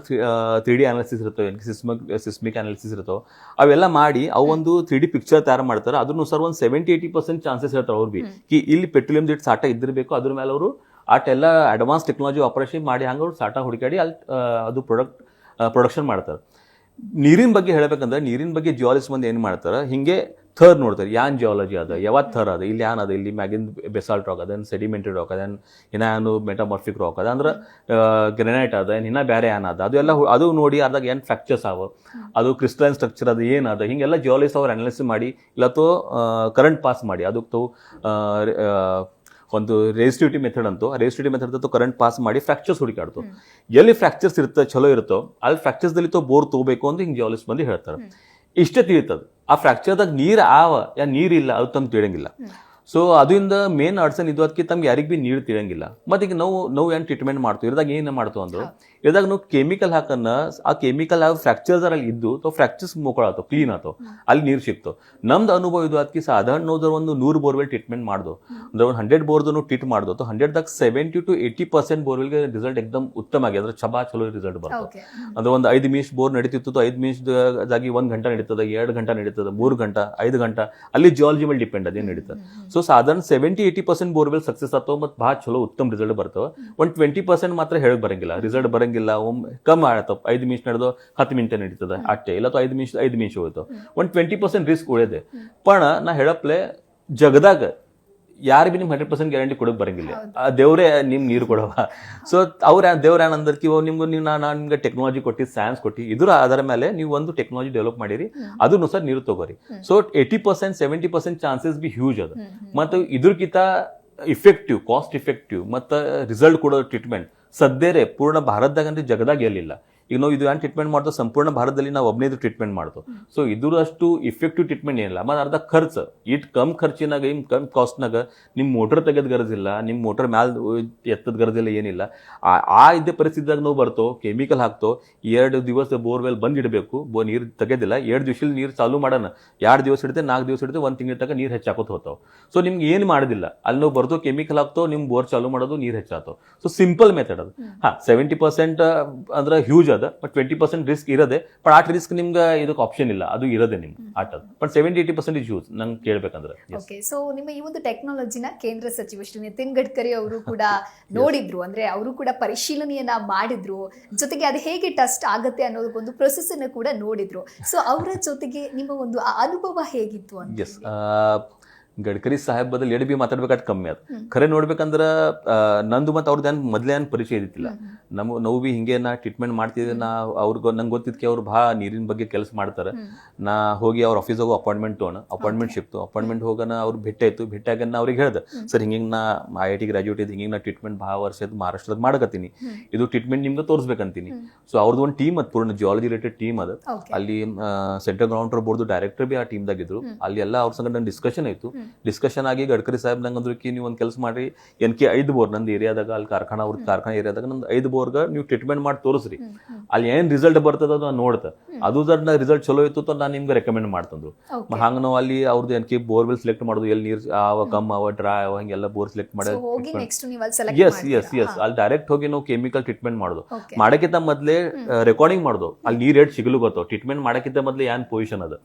3D ಅನಾಲಿಸಿಸ್ ಇರುತ್ತೋ ಸಿಸ್ಮಿಕ್ ಅನಾಲಿಸಿಸ್ ಇರುತ್ತೋ ಅವೆಲ್ಲ ಮಾಡಿ ಅವು ಒಂದು 3D ಪಿಕ್ಚರ್ ತಯಾರು ಮಾಡ್ತಾರೆ. ಅದನ್ನು ಸರ್ ಒಂದು 70-80% ಚಾನ್ಸಸ್ ಹೇಳ್ತಾರೆ ಅವ್ರು ಬಿ ಕಿ ಇಲ್ಲಿ ಪೆಟ್ರೋಲಿಯಂ ದಿಟ್ಟು ಸಾಟ ಇದ್ದಿರಬೇಕು. ಅದ್ರ ಮೇಲೆ ಅವರು ಅಷ್ಟೆಲ್ಲ ಅಡ್ವಾನ್ಸ್ ಟೆಕ್ನಾಲಜಿ ಆಪರೇಷನ್ ಮಾಡಿ ಹಂಗೆ ಅವ್ರು ಸಾಟ ಹುಡುಕಾಡಿ ಅಲ್ಲಿ ಅದು ಪ್ರೊಡಕ್ಷನ್ ಮಾಡ್ತಾರೆ. ನೀರಿನ ಬಗ್ಗೆ ಹೇಳ್ಬೇಕಂದ್ರೆ ನೀರಿನ ಬಗ್ಗೆ ಜಿಯಾಲಜಿಸ್ಟ್ ಮಂದಿ ಏನು ಮಾಡ್ತಾರೆ ಹಿಂಗೆ ಥರ್ ನೋಡ್ತಾರೆ. ಯಾನ್ ಜಿಯಾಲಜಿ ಅದ ಯಾವ ಥರ್ ಅದ ಇಲ್ಲಿ ಏನ್ ಅದ ಇಲ್ಲಿ ಮ್ಯಾಗಿನ್ ಬೆಸಾಲ್ಟ್ ರಾಕ್ ಅದೇನು ಸೆಡಿಮೆಂಟೆಡ್ ರಾಕ್ ಅದೇನು ಏನು ಮೆಟಾಮಾರ್ಫಿಕ್ ರಾಕ್ ಅದ ಅಂದ್ರೆ ಗ್ರೆನೈಟ್ ಅದ ಇನ್ನ ಬೇರೆ ಏನ್ ಅದ ಅದು ಎಲ್ಲ ಅದು ನೋಡಿ ಅದಾಗ ಏನು ಫ್ರಾಕ್ಚರ್ಸ್ ಅವ ಅದು ಕ್ರಿಸ್ಟಲೈನ್ ಸ್ಟ್ರಕ್ಚರ್ ಅದು ಏನದ ಹಿಂಗೆಲ್ಲ ಜಿಯಾಲಜಿಸ್ಟ್ ಅವ್ರು ಅನಾಲಿಸಿಸ್ ಮಾಡಿ ಇಲ್ಲತ್ತೋ ಕರೆಂಟ್ ಪಾಸ್ ಮಾಡಿ ಅದಕ್ಕೆ ಒಂದು ರೆಸಿಸ್ಟಿವಿಟಿ ಮೆಥಡ್ ಅಂತೂ ಆ ರೆಸಿಸ್ಟಿವಿಟಿ ಮೆಥಡ್ ಕರೆಂಟ್ ಪಾಸ್ ಮಾಡಿ ಫ್ರಾಕ್ಚರ್ಸ್ ಹುಡುಕಾಡ್ತು. ಎಲ್ಲಿ ಫ್ರಾಕ್ಚರ್ಸ್ ಇರುತ್ತೆ ಚಲೋ ಇರುತ್ತೋ ಅಲ್ಲಿ ಫ್ರಾಕ್ಚರ್ಸ್ದಲ್ಲಿ ಬೋರ್ ತಗೋಬೇಕು ಅಂತ ಹಿಂಗೆ ಜಿಯಾಲಜಿಸ್ಟ್ ಬಂದು ಹೇಳ್ತಾರೆ. ಇಷ್ಟೇ ತಿಳಿತದ ಆ ಫ್ರಾಕ್ಚರ್ದಾಗ ನೀರು ಯಾ ನೀರಿಲ್ಲ ಅದು ತಮ್ಗೆ ತಿಳಿಯಂಗಿಲ್ಲ. ಸೊ ಅದರಿಂದ ಮೇನ್ ಅಡ್ಸನ್ ಇದು ಅದಕ್ಕೆ ತಮ್ಗೆ ಯಾರಿಗೆ ಬಿ ನೀರು ತಿಳಿಯಂಗಿಲ್ಲ. ಮತ್ತೆ ಈಗ ನಾವು ಏನು ಟ್ರೀಟ್ಮೆಂಟ್ ಮಾಡ್ತೀವಿ ಇದ್ರಾಗ ಏನು ಮಾಡ್ತೀವಿ ಅಂದ್ರೆ ಇದ್ರಾಗ ನಾವು ಕೆಮಿಕಲ್ ಹಾಕನ್ನ ಆ ಕೆಮಿಕಲ್ ಫ್ರಾಕ್ಚರ್ಸ್ ಅಲ್ಲಿ ಇದ್ದು ಫ್ರಾಕ್ಚರ್ಸ್ ಮುಕ್ಕೊಳತ್ತೋ ಕ್ಲೀನ್ ಆತೋ ಅಲ್ಲಿ ನೀರು ಸಿಕ್ತು. ನಮ್ದು ಅನುಭವ ಇದು ಅದಕ್ಕೆ ಸಾಧಾರಣ ನೋದ್ರ ಒಂದು 100 ಬೋರ್ವೆಲ್ ಟ್ರೀಟ್ಮೆಂಟ್ ಮಾಡ್ದು ಅಂದ್ರೆ ಒಂದು 100 ಬೋರ್ದು ಟ್ರೀಟ್ ಮಾಡ್ದು 100ದಾಗ 70-80% ಬೋರ್ವೆಲ್ಗೆ ರಿಸಲ್ಟ್ ಎಕ್ದಮ್ ಉತ್ತಮ ಆಗಿ ಅಂದ್ರೆ ಚಲೋ ರಿಸಲ್ಟ್ ಬರ್ತದೆ. ಅಂದ್ರೆ ಒಂದು 5 ನಿಮಿಷ ಬೋರ್ ನಡೀತಿತ್ತು 5 ನಿಮಿಷದಾಗಿ 1 ಗಂಟೆ ನಡೀತದೆ 2 ಗಂಟೆ ನಡೀತದೆ 3 ಗಂಟೆ 5 ಗಂಟೆ ಅಲ್ಲಿ ಜಿಯಾಲಜಿ ಮೇಲೆ ಡಿಪೆಂಡ್ ಅದೇನು ನಡೀತದೆ. ಸೊ ಸಾಧಾರಣ 70-80% ಬೋರ್ವೆಲ್ ಸಕ್ಸಸ್ ಆಗ್ತಾವ ಮತ್ತು ಭಾಳ ಚಲೋ ಉತ್ತಮ ರಿಸಲ್ಟ್ ಬರ್ತಾವ. ಒಂದು 20% ಮಾತ್ರ ಹೇಳಕ್ ಬರಂಗಿಲ್ಲ ರಿಸಲ್ಟ್ ಬರಂಗಿಲ್ಲ. ಕಮ್ಮಿ ಆಗತ್ತವ 5 ನಿಮಿಷ ನಡೆದು 10 ಮಿನಿಟ್ ನಡೀತದೆ ಅಷ್ಟೇ ಇಲ್ಲ 5 ನಿಮಿಷ ಹೋಯ್ತು. ಒಂದು 20% ರಿಸ್ಕ್ ಉಳಿದೆ. ಪಣ ನಾ ಹೇಳಪ್ಲೆ ಜಗದಾಗ ಯಾರು ಬಿ ನಿಮ್ಗೆ 100% ಗ್ಯಾರಂಟಿ ಕೊಡಕ್ ಬರಂಗಿಲ್ಲ. ದೇವ್ರೇ ನಿಮ್ ನೀರು ಕೊಡವ. ಸೊ ದೇವ್ರ ಏನಂದರ್ಕಿ ನಿಮ್ಗೆ ನಿಮ್ಗೆ ಟೆಕ್ನಾಲಜಿ ಕೊಟ್ಟಿ ಸೈನ್ಸ್ ಕೊಟ್ಟಿ ಇದ್ರ ಅದರ ಮೇಲೆ ನೀವು ಒಂದು ಟೆಕ್ನಾಲಜಿ ಡೆವಲಪ್ ಮಾಡಿರಿ ಅದನ್ನು ಸರ್ ನೀರು ತಗೋರಿ. ಸೊ 80% 70% ಚಾನ್ಸಸ್ ಬಿ ಹ್ಯೂಜ್ ಅದ. ಮತ್ತು ಇದ್ರಕ್ಕಿಂತ ಇಫೆಕ್ಟಿವ್ ಕಾಸ್ಟ್ ಇಫೆಕ್ಟಿವ್ ಮತ್ತು ರಿಸಲ್ಟ್ ಕೊಡೋ ಟ್ರೀಟ್ಮೆಂಟ್ ಸದ್ಯರೇ ಪೂರ್ಣ ಭಾರತದಾಗ ಅಂದ್ರೆ ಜಗದಾಗ ಎಲ್ಲಿಲ್ಲ. ಈಗ ನಾವು ಇದು ಏನು ಟ್ರೀಟ್ಮೆಂಟ್ ಮಾಡ್ತೋ ಸಂಪೂರ್ಣ ಭಾರತದಲ್ಲಿ ನಾವು ಒಬ್ಬನೇದು ಟ್ರೀಟ್ಮೆಂಟ್ ಮಾಡ್ತೋ. ಸೊ ಇದ್ರಷ್ಟು ಇಫೆಕ್ಟಿವ್ ಟ್ರೀಟ್ಮೆಂಟ್ ಏನಿಲ್ಲ. ಮತ್ತು ಅರ್ಧ ಖರ್ಚು ಇಟ್ ಕಮ್ ಖರ್ಚಿನಾಗ ಕಮ್ ಕಾಸ್ಟ್ನಾಗ ನಿಮ್ಮ ಮೋಟರ್ ತೆಗೆದ ಗರಜಿಲ್ಲ ನಿಮ್ಮ ಮೋಟರ್ ಮ್ಯಾಲ ಎತ್ತದ ಗರಜಿಲ್ಲ ಏನಿಲ್ಲ. ಇದ್ದೇ ಪರಿಸ್ಥಿತಿದಾಗ ನಾವು ಬರ್ತೋ ಕೆಮಿಕಲ್ ಹಾಕ್ತೋ 2 ದಿವಸ ಬೋರ್ವೆಲ್ ಬಂದಿಡಬೇಕು ನೀರು ತೆಗೆದಿಲ್ಲ 2 ದಿವಸ ನೀರು ಚಾಲೂ ಮಾಡೋಣ 2 ದಿವಸ ಹಿಡಿತೆ 4 ದಿವಸ ಹಿಡಿತೆ 1 ತಿಂಗಳ ತನಕ ನೀರು ಹೆಚ್ಚಾಕೋತ ಹೋಗ್ತಾವ. ಸೊ ನಿಮ್ಗೆ ಏನು ಮಾಡೋದಿಲ್ಲ ಅಲ್ಲಿ ನಾವು ಬರ್ತೋ ಕೆಮಿಕಲ್ ಹಾಕ್ತೋ ನಿಮ್ಮ ಬೋರ್ ಚಾಲೂ ಮಾಡೋದು ನೀರು ಹೆಚ್ಚಾತೋ. ಸೊ ಸಿಂಪಲ್ ಮೆಥಡ್ ಅದು. 70% ಅಂದ್ರೆ ಹ್ಯೂಜ್ ಅದ ಬಟ್ 20% ರಿಸ್ಕ್ ಇರೋದೆ. ಬಟ್ ಆಟ್ ರಿಸ್ಕ್ ನಿಮ್ಗೆ ಇದಕ್ಕೆ ಆಪ್ಷನ್ ಇಲ್ಲ ಅದು ಇರೋದೆ ನಿಮ್ಗೆ ಆಟದ. ಬಟ್ 70-80% ಇಸ್ ಯೂಸ್ ನಂಗೆ ಕೇಳ್ಬೇಕಂದ್ರೆ. ಓಕೆ, ಸೊ ನಿಮ್ಮ ಈ ಒಂದು ಟೆಕ್ನಾಲಜಿನ ಕೇಂದ್ರ ಸಚಿವ ಶ್ರೀ ನಿತಿನ್ ಗಡ್ಕರಿ ಅವರು ಕೂಡ ನೋಡಿದ್ರು, ಅಂದ್ರೆ ಅವರು ಕೂಡ ಪರಿಶೀಲನೆಯನ್ನ ಮಾಡಿದ್ರು, ಜೊತೆಗೆ ಅದು ಹೇಗೆ ಟೆಸ್ಟ್ ಆಗುತ್ತೆ ಅನ್ನೋದಕ್ಕೊಂದು ಪ್ರೊಸೆಸ್ ಅನ್ನು ಕೂಡ ನೋಡಿದ್ರು. ಸೊ ಅವರ ಜೊತೆಗೆ ನಿಮ್ಮ ಒಂದು ಅನುಭವ ಹೇಗಿತ್ತು ಅಂತ? ಎಸ್, ಗಡ್ಕರಿ ಸಾಹೇಬ್ ಬದಲು ಎಡ್ ಬಿ ಮಾತಾಡ್ಬೇಕಾದ್ ಕಮ್ಮಿ ಅದು ಖರೆ ನೋಡ್ಬೇಕಂದ್ರೆ ನಂದು ಮತ್ತು ಅವ್ರದ್ದು ಏನು ಮೊದಲೇ ಏನು ಪರಿಚಯ ಇದ್ದಿಲ್ಲ. ನಾವು ಬಿ ಹಿಂಗೆ ನಾ ಟ್ರೀಟ್ಮೆಂಟ್ ಮಾಡ್ತಿದ್ದೆ. ಅವ್ರಿಗೆ ನಂಗೆ ಗೊತ್ತಿದ್ದಕ್ಕೆ ಅವ್ರು ಭಾಳ ನೀರಿನ ಬಗ್ಗೆ ಕೆಲಸ ಮಾಡ್ತಾರೆ. ನಾ ಹೋಗಿ ಅವ್ರ ಆಫೀಸ್ ಹೋಗೋ ಅಪಾಯಿಂಟ್ಮೆಂಟ್ ತೊಗೊಂಡು ಅಪಾಯಿಂಟ್ಮೆಂಟ್ ಸಿಕ್ತು. ಅಪಾಯಿಂಟ್ಮೆಂಟ್ ಹೋಗೋಣ ಅವ್ರು ಭೇಟಿಯಾಯ್ತು. ಭೇಟಿಯಾಗ ನಾ ಅವ್ರಿಗೆ ಹೇಳ್ದೆ ಸರ್ ಹಿಂಗೆ ನಾ IIT ಗ್ರಾಜ್ಯುಯೇಟ್ ಇದ್ದು ಹಿಂಗೆ ನಾ ಟ್ರೀಟ್ಮೆಂಟ್ ಭಾಳ ವರ್ಷದ ಮಹಾರಾಷ್ಟ್ರದಾಗ ಮಾಡಕತ್ತೀನಿ, ಇದು ಟ್ರೀಟ್ಮೆಂಟ್ ನಿಮ್ಗೆ ತೋರಿಸ್ಬೇಕಂತೀನಿ. ಸೊ ಅವ್ರದ್ದು ಒಂದು ಟೀಮ್ ಅದು ಪೂರ್ಣ ಜಿಯಾಲಜಿ ರಿಲೇಟೆಡ್ ಟೀಮ್ ಅದು. ಅಲ್ಲಿ central ground board director B ಆ ಟೀಮ್ದಾಗ ಇದ್ರು. ಅಲ್ಲಿ ಎಲ್ಲ ಅವ್ರ ಸಂಗಡ ನನ್ನ ಡಿಸ್ಕಷನ್ ಆಯ್ತು. ಡಿಸ್ಕಷನ್ ಆಗಿ ಗಡ್ಕರಿ ಸಾಹೇಬ್ ನಂಗೆ ಅಂದ್ರಕ್ಕೆ ನೀವು ಒಂದು ಕೆಲಸ ಮಾಡಿ NK 5 ಬೋರ್ ನಂದು ಏರಿಯಾದಾಗ ಅಲ್ಲಿ ಕಾರ್ಖಾನಾ ಏರಿಯಾದಾಗ ನಂದು 5 ಬೋರ್ಗೆ ನೀವು ಟ್ರೀಟ್ಮೆಂಟ್ ಮಾಡಿ ತೋರಿಸ್ರಿ, ಅಲ್ಲಿ ಏನು ರಿಸಲ್ಟ್ ಬರ್ತದ ಅದು ನಾನು ನೋಡ್ತೆ. ಅದು ರಿಸಲ್ಟ್ ಚಲೋ ಇತ್ತು ನಾನು ನಿಮ್ಗೆ ರೆಕಮೆಂಡ್ ಮಾಡ್ತಂದ್ರು. ಹಂಗೆ ನಾವು ಅಲ್ಲಿ ಅವ್ರದ್ದು NK ಬೋರ್ವೆಲ್ ಸೆಲೆಕ್ಟ್ ಮಾಡೋದು ಎಲ್ಲಿ ನೀರು ಅವ ಕಮ್ ಅವ ಡ್ರೈ ಅವ ಹಿಂಗೆಲ್ಲ ಬೋರ್ ಸೆಲೆಕ್ಟ್ ಮಾಡಿ ಎಸ್ ಅಲ್ಲಿ ಡೈರೆಕ್ಟ್ ಹೋಗಿ ನಾವು ಕೆಮಿಕಲ್ ಟ್ರೀಟ್ಮೆಂಟ್ ಮಾಡೋದು. ಮಾಡಕ್ಕಿಂತ ಮೊದಲೇ ರೆಕಾರ್ಡಿಂಗ್ ಮಾಡೋದು ಅಲ್ಲಿ ನೀರು ರೇಟ್ ಸಿಗಲು ಗೊತ್ತೋ. ಟ್ರೀಟ್ಮೆಂಟ್ ಮಾಡಕ್ಕಿಂತ ಮೊದಲೇ ಏನ್ ಪೊಸಿಷನ್ ಅದು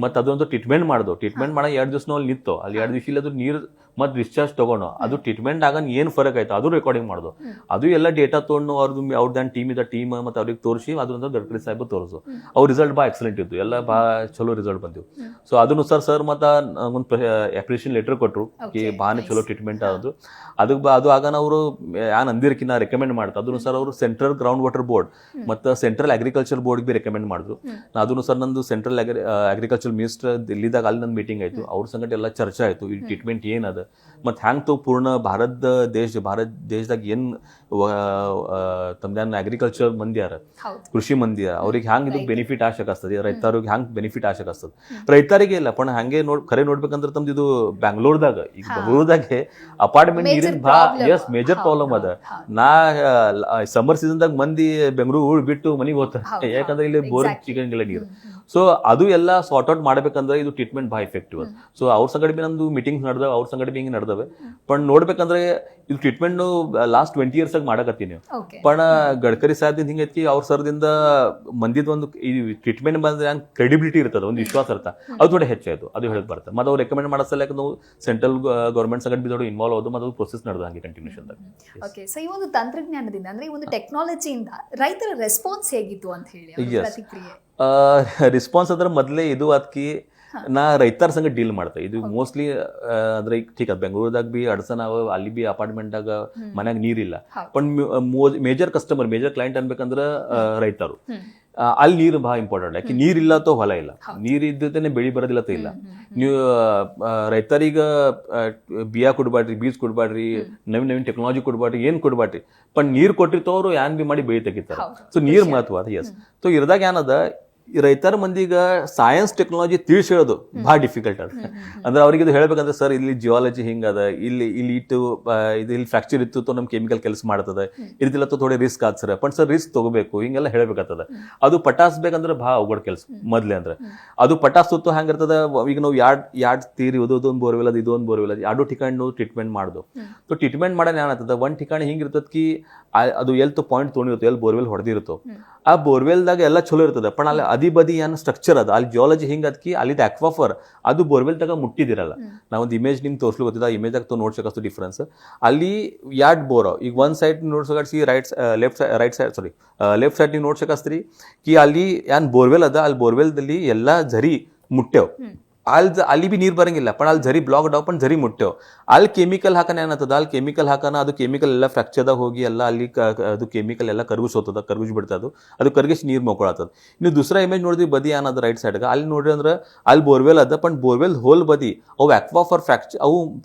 ಮತ್ತೆ ಅದೊಂದು ಟ್ರೀಟ್ಮೆಂಟ್ ಮಾಡೋದು. ಟ್ರೀಟ್ಮೆಂಟ್ ಮಾಡೋ 2 ದಿವಸ ಅಲ್ಲಿ ನಿಂತು ಅಲ್ಲಿ 2 ದಿವಸ ಅದು ನೀರು ಮತ್ತೆ ಡಿಸ್ಚಾರ್ಜ್ ತಗೊಂಡು ಅದು ಟ್ರೀಟ್ಮೆಂಟ್ ಆಗ ಏನು ಫರಕ್ ಆಯ್ತು ಅದು ರೆಕಾರ್ಡಿಂಗ್ ಮಾಡೋದು. ಅದು ಎಲ್ಲ ಡೇಟಾ ತೊಗೊಂಡು ಅವ್ರದ್ದು ಟೀಮ್ ಇದೆ ಟೀಮ್ ಮತ್ತೆ ಅವ್ರಿಗೆ ತೋರಿಸಿ ಅದನ್ನ ಗಡ್ಕರಿ ಸಾಹೇಬ್ ತೋರಿಸು. ಅವ್ರ ರಿಸಲ್ಟ್ ಭಾಳ ಎಕ್ಸಲೆಂಟ್ ಇತ್ತು, ಎಲ್ಲ ಭಾಳ ಚಲೋ ರಿಸಲ್ಟ್ ಬಂದಿವು. ಸೊ ಅದನ್ನು ಸರ್ ಮತ್ತೆ ಒಂದು ಅಪ್ರಿಷಿಯೇಷನ್ ಲೆಟರ್ ಕೊಟ್ಟರು ಭಾಳ ಚಲೋ ಟ್ರೀಟ್ಮೆಂಟ್ ಆಗೋದು. ಅದು ಆಗ ಅವರು ಏನ್ ಅಂದಿರ್ಕಿ ನಾ ರೆಕಮೆಂಡ್ ಮಾಡ್ತಾ ಅದನ್ನು ಸರ್ ಅವರು ಸೆಂಟ್ರಲ್ ಗ್ರೌಂಡ್ ವಾಟರ್ ಬೋರ್ಡ್ ಮತ್ತು central agriculture board B recommend ಮಾಡಿದ್ರು. ಅದನ್ನು ಸರ್ ನಂದು ಸೆಂಟ್ರಲ್ ಅಗ್ರಿಕಲ್ಚರ್ ಮಿನಿಸ್ಟರ್ ದಿಲ್ಲಿದಾಗ ಅಲ್ಲಿ ನನ್ನ ಮೀಟಿಂಗ್ ಆಯ್ತು. ಅವ್ರ ಸಂಗಟ ಎಲ್ಲ ಚರ್ಚೆ ಆಯ್ತು ಈ ಟ್ರೀಟ್ಮೆಂಟ್ ಏನದ ಮತ್ತು ಹ್ಯಾಂಗೆ ತೋ ಪೂರ್ಣ ಭಾರತ ದೇಶದಾಗ ಏನು ತಮ್ದೇನು ಅಗ್ರಿಕಲ್ಚರ್ ಮಂದಿ ಯಾರ ಕೃಷಿ ಮಂದಿ ಯಾರ ಅವ್ರಿಗೆ ಹ್ಯಾಂಗೆ ಇದು ಬೆನಿಫಿಟ್ ಆಶಕಸ್ತದೆ ರೈತರಿಗೆ ಹ್ಯಾಂಗೆ ಬೆನಿಫಿಟ್ ಆಶಕಸ್ತದೆ ರೈತರಿಗೆ ಇಲ್ಲ ಪಣ ಹಂಗೆ ಖರೆ ನೋಡ್ಬೇಕಂದ್ರೆ ತಮ್ದು ಇದು ಬೆಂಗಳೂರದಾಗ ಈಗ ಬೆಂಗಳೂರದಾಗೆ ಅಪಾರ್ಟ್ಮೆಂಟ್ ನೀರಿನ ಮೇಜರ್ ಪ್ರಾಬ್ಲಮ್ ಅದ ನಾ ಸಮ್ಮರ್ ಸೀಸನ್ದಾಗ ಮಂದಿ ಬೆಂಗಳೂರು ಬಿಟ್ಟು ಮನೆಗೆ ಹೋಗ್ತಾರೆ ಯಾಕಂದ್ರೆ ಇಲ್ಲಿ ಬೋರ್ ಸಿಗಂಗಿಲ್ಲ ನೀರು ಸೊ ಅದು ಎಲ್ಲ ಸಾರ್ಟ್ ಔಟ್ ಮಾಡ್ಬೇಕಂದ್ರೆ ಇದು ಟ್ರೀಟ್ಮೆಂಟ್ ಭಾಳ ಎಫೆಕ್ಟಿವ್ ಅದ ಸೊ ಅವ್ರ ಸಂಗಡ ಬಿ ನಮ್ದು ಮೀಟಿಂಗ್ಸ್ ನಡೆದವೆ ಅವ್ರ ಸಂಗಡ ಬಿ ಹಿಂಗೆ ನಡೆದವೆ ಪಣ್ ನೋಡ್ಬೇಕಂದ್ರೆ ಇದು ಟ್ರೀಟ್ಮೆಂಟ್ ಲಾಸ್ಟ್ 20 years ಆಗಿ ಮಾಡಕತ್ತೀನಿ ಪಣ ಗಡ್ಕರಿ ಸಾಹೇಬ್ದಿಂದ ಹಿಂಗೈತಿ ಅವ್ರ ಸರ್ದಿಂದ ಮಂದಿದ ಒಂದು ಈ ಟ್ರೀಟ್ಮೆಂಟ್ ಬಂದ್ರೆ ಹಂಗೆ ಕ್ರೆಡಿಬಿಲಿಟಿ ಇರ್ತದೆ ಒಂದು ವಿಶ್ವಾಸ ಇರ್ತ ಅದು ಥೋಡೆ ಹೆಚ್ಚಾಯ್ತು ಅದು ಹೇಳಕ್ ಬರ್ತದೆ ಮತ್ತು ಅವ್ರು ರೆಕಮೆಂಡ್ ಮಾಡೋ ಸಲಕ್ಕೆ ನಾವು ಸೆಂಟ್ರಲ್ ಗೌರ್ಮೆಂಟ್ ಸಂಗಡ ಬಿ ಥೋಡೆ ಇನ್ವಾಲ್ವ್ ಆಗೋದು ಮತ್ತು ಪ್ರೊಸೆಸ್ ನಡೆದ ಹಂಗೆ ಕಂಟಿನ್ಯೂಷನ್. ಓಕೆ, ಸೊ ಈ ಒಂದು ತಂತ್ರಜ್ಞಾನದಿಂದ ಅಂದ್ರೆ ಈ ಒಂದು ಟೆಕ್ನಾಲಜಿಯಿಂದ ರೈತರ ರೆಸ್ಪಾನ್ಸ್ ಹೇಗಿತ್ತು ಅಂತ ಹೇಳಿ ಪ್ರತಿಕ್ರಿಯೆ ರಿಸ್ಪಾನ್ಸ್ ಅಂದ್ರೆ ಮೊದಲೇ ಇದು ಅದಕ್ಕೆ ನಾ ರೈತರ ಸಂಗ ಡೀಲ್ ಮಾಡ್ತೆ ಇದು ಮೋಸ್ಟ್ಲಿ ಅಂದ್ರೆ ಠೀಕ್ ಅದ ಬೆಂಗಳೂರದಾಗ ಬಿ ಅಡ್ಸನ್ ಅವ ಅಲ್ಲಿ ಬಿ ಅಪಾರ್ಟ್ಮೆಂಟ್ದಾಗ ಮನ್ಯಾಗ ನೀರಿಲ್ಲ ಪಣ್ ಮೇಜರ್ ಕಸ್ಟಮರ್ ಮೇಜರ್ ಕ್ಲೈಂಟ್ ಅನ್ಬೇಕಂದ್ರ ರೈತರು ಅಲ್ಲಿ ನೀರು ಭಾಳ ಇಂಪಾರ್ಟೆಂಟ್ ಯಾಕೆ ನೀರಿಲ್ಲ ಅಥವಾ ಹೊಲ ಇಲ್ಲ ನೀರು ಇದ್ದತೇನೆ ಬೆಳಿ ಬರೋದಿಲ್ಲ ಇಲ್ಲ ನೀವು ರೈತರಿಗ ಬಿಯಾ ಕೊಡ್ಬಾಡ್ರಿ ಬೀಜ ಕೊಡ್ಬಾಡ್ರಿ ನವೀನ್ ಟೆಕ್ನಾಲಜಿ ಕೊಡ್ಬಾಡ್ರಿ ಏನ್ ಕೊಡ್ಬಾಡ್ರಿ ಪಣ್ ನೀರ್ ಕೊಟ್ಟಿರ್ತವ್ರು ಏನ್ ಬಿ ಮಾಡಿ ಬೆಳಿ ತೆಗಿತಾರ ಸೊ ನೀರ್ ಮಹತ್ವ ಅದ ಎಸ್ ಸೊ ಇರದಾಗ ಏನದ ಈ ರೈತರ ಮಂದಿಗ ಸೈನ್ಸ್ ಟೆಕ್ನಾಲಜಿ ತಿಳಿಸಿ ಹೇಳೋದು ಭಾಳ ಡಿಫಿಕಲ್ಟ್ ಅದ ಅಂದ್ರೆ ಅವ್ರಿಗೆ ಇದು ಹೇಳ್ಬೇಕಂದ್ರೆ ಸರ್ ಇಲ್ಲಿ ಜಿಯಾಲಜಿ ಹಿಂಗದ ಇಲ್ಲಿ ಇಟ್ಟು ಇಲ್ಲಿ ಫ್ರಾಕ್ಚರ್ ಇತ್ತು ನಮ್ ಕೆಮಿಕಲ್ ಕೆಲಸ ಮಾಡ್ತದೆ ಇರ್ತಿಲ್ಲ ಥೋಡೆ ರಿಸ್ಕ್ ಆದ್ ಸರ್ ಬಟ್ ಸರ್ ರಿಸ್ಕ್ ತಗೋಬೇಕು ಹಿಂಗೆಲ್ಲ ಹೇಳ್ಬೇಕಾಗ್ತದ ಅದು ಪಟಾಸ್ಬೇಕಂದ್ರೆ ಭಾಳ ಅವಘಡ ಕೆಲಸ ಮೊದ್ಲೇ ಅಂದ್ರೆ ಅದು ಪಟಾಸ್ ಸುತ್ತು ಹಂಗಿರ್ತದ ಈಗ ನಾವು ಯಾಡ್ ತೀರಿ ಇದೊಂದು ಬೋರ್ವೆಲ್ ಅದು ಇದೊಂದು ಬೋರ್ವೆಲ್ ಅದು ಎರಡು ಠಿಕಾಣಿ ಟ್ರೀಟ್ಮೆಂಟ್ ಮಾಡ್ದು ಸೊ ಟ್ರೀಟ್ಮೆಂಟ್ ಮಾಡೋಣ ಏನಾಗ್ತದ ಒಂದ್ ಠಿಕಾಣಿ ಹಿಂಗಿರ್ತದ ಕಿ ಅದು ಎಲ್ತು ಪಾಯಿಂಟ್ ತೊಗೊಂಡಿರ್ತೋ ಎಲ್ಲಿ ಬೋರ್ವೆಲ್ ಹೊಡೆದಿರುತ್ತೋ ಆ ಬೋರ್ವೆಲ್ದಾಗ ಎಲ್ಲ ಚಲೋ ಇರ್ತದೆ ಪಣ ಅಲ್ಲಿ ಅದಿ ಬದಿ ಏನು ಸ್ಟ್ರಕ್ಚರ್ ಅದ ಅಲ್ಲಿ ಜಿಯಾಲಜಿ ಹಿಂಗೆ ಅದಕ್ಕೆ ಅಲ್ಲಿದ ಅಕ್ವಾಫರ್ ಅದು ಬೋರ್ವೆಲ್ ತಗ ಮುಟ್ಟಿದಿರಲ್ಲ ನಾವೊಂದು ಇಮೇಜ್ ನಿಮ್ಗೆ ತೋರ್ಸ್ಲು ಗೊತ್ತಿದ್ದ ಆ ಇಮೇಜ್ ತು ನೋಡ್ಸಕಸ್ತು ಡಿಫ್ರೆನ್ಸ್ ಅಲ್ಲಿ ಯಾಡ್ ಬೋರ್ ಈಗ ಒಂದ್ ಸೈಡ್ ನೋಡ್ಸಕಿ ಲೆಫ್ಟ್ ಸೈಡ್ ನೀವು ನೋಡ್ಸಕಸ್ತ್ರಿ ಕಿ ಅಲ್ಲಿ ಏನ್ ಬೋರ್ವೆಲ್ ಅದ ಅಲ್ಲಿ ಬೋರ್ವೆಲ್ದಲ್ಲಿ ಎಲ್ಲಾ ಝರಿ ಮುಟ್ಟೆವ್ ಅಲ್ಲಿ ಬಿ ನೀರು ಬರಂಗಿಲ್ಲ ಪಣ ಅಲ್ಲಿ ಝರಿ ಬ್ಲಾಕ್ ಡಾವ್ ಪಣ ಝರಿ ಮುಟ್ಟೆವ್ ಅಲ್ಲಿ ಕೆಮಿಕಲ್ ಹಾಕನ ಏನತ್ತದ ಅಲ್ಲಿ ಕೆಮಿಕಲ್ ಹಾಕನ ಅದು ಕೆಮಿಕಲ್ ಎಲ್ಲ ಫ್ರಾಕ್ಚರ್ದಾಗ ಹೋಗಿ ಎಲ್ಲ ಅಲ್ಲಿ ಅದು ಕೆಮಿಕಲ್ ಎಲ್ಲ ಕರ್ಗಿಸ್ ಬಿಡ್ತದ ಅದು ಕರ್ಗಿಸ್ ನೀರು ಮೊಕೊಳತ್ತದ ನೀವು ದುಸರಾ ಇಮೇಜ್ ನೋಡಿದ್ವಿ ಬದಿ ಏನದ ರೈಟ್ ಸೈಡ್ಗ ಅಲ್ಲಿ ನೋಡ್ರಿ ಅಂದ್ರೆ ಅಲ್ಲಿ ಬೋರ್ವೆಲ್ ಅದ ಪಣ ಬೋರ್ವೆಲ್ ಹೋಲ್ ಬದಿ ಅವು ಅಕ್ವಾಫರ್ ಫ್ರಾಕ್ಚರ್ ಅವು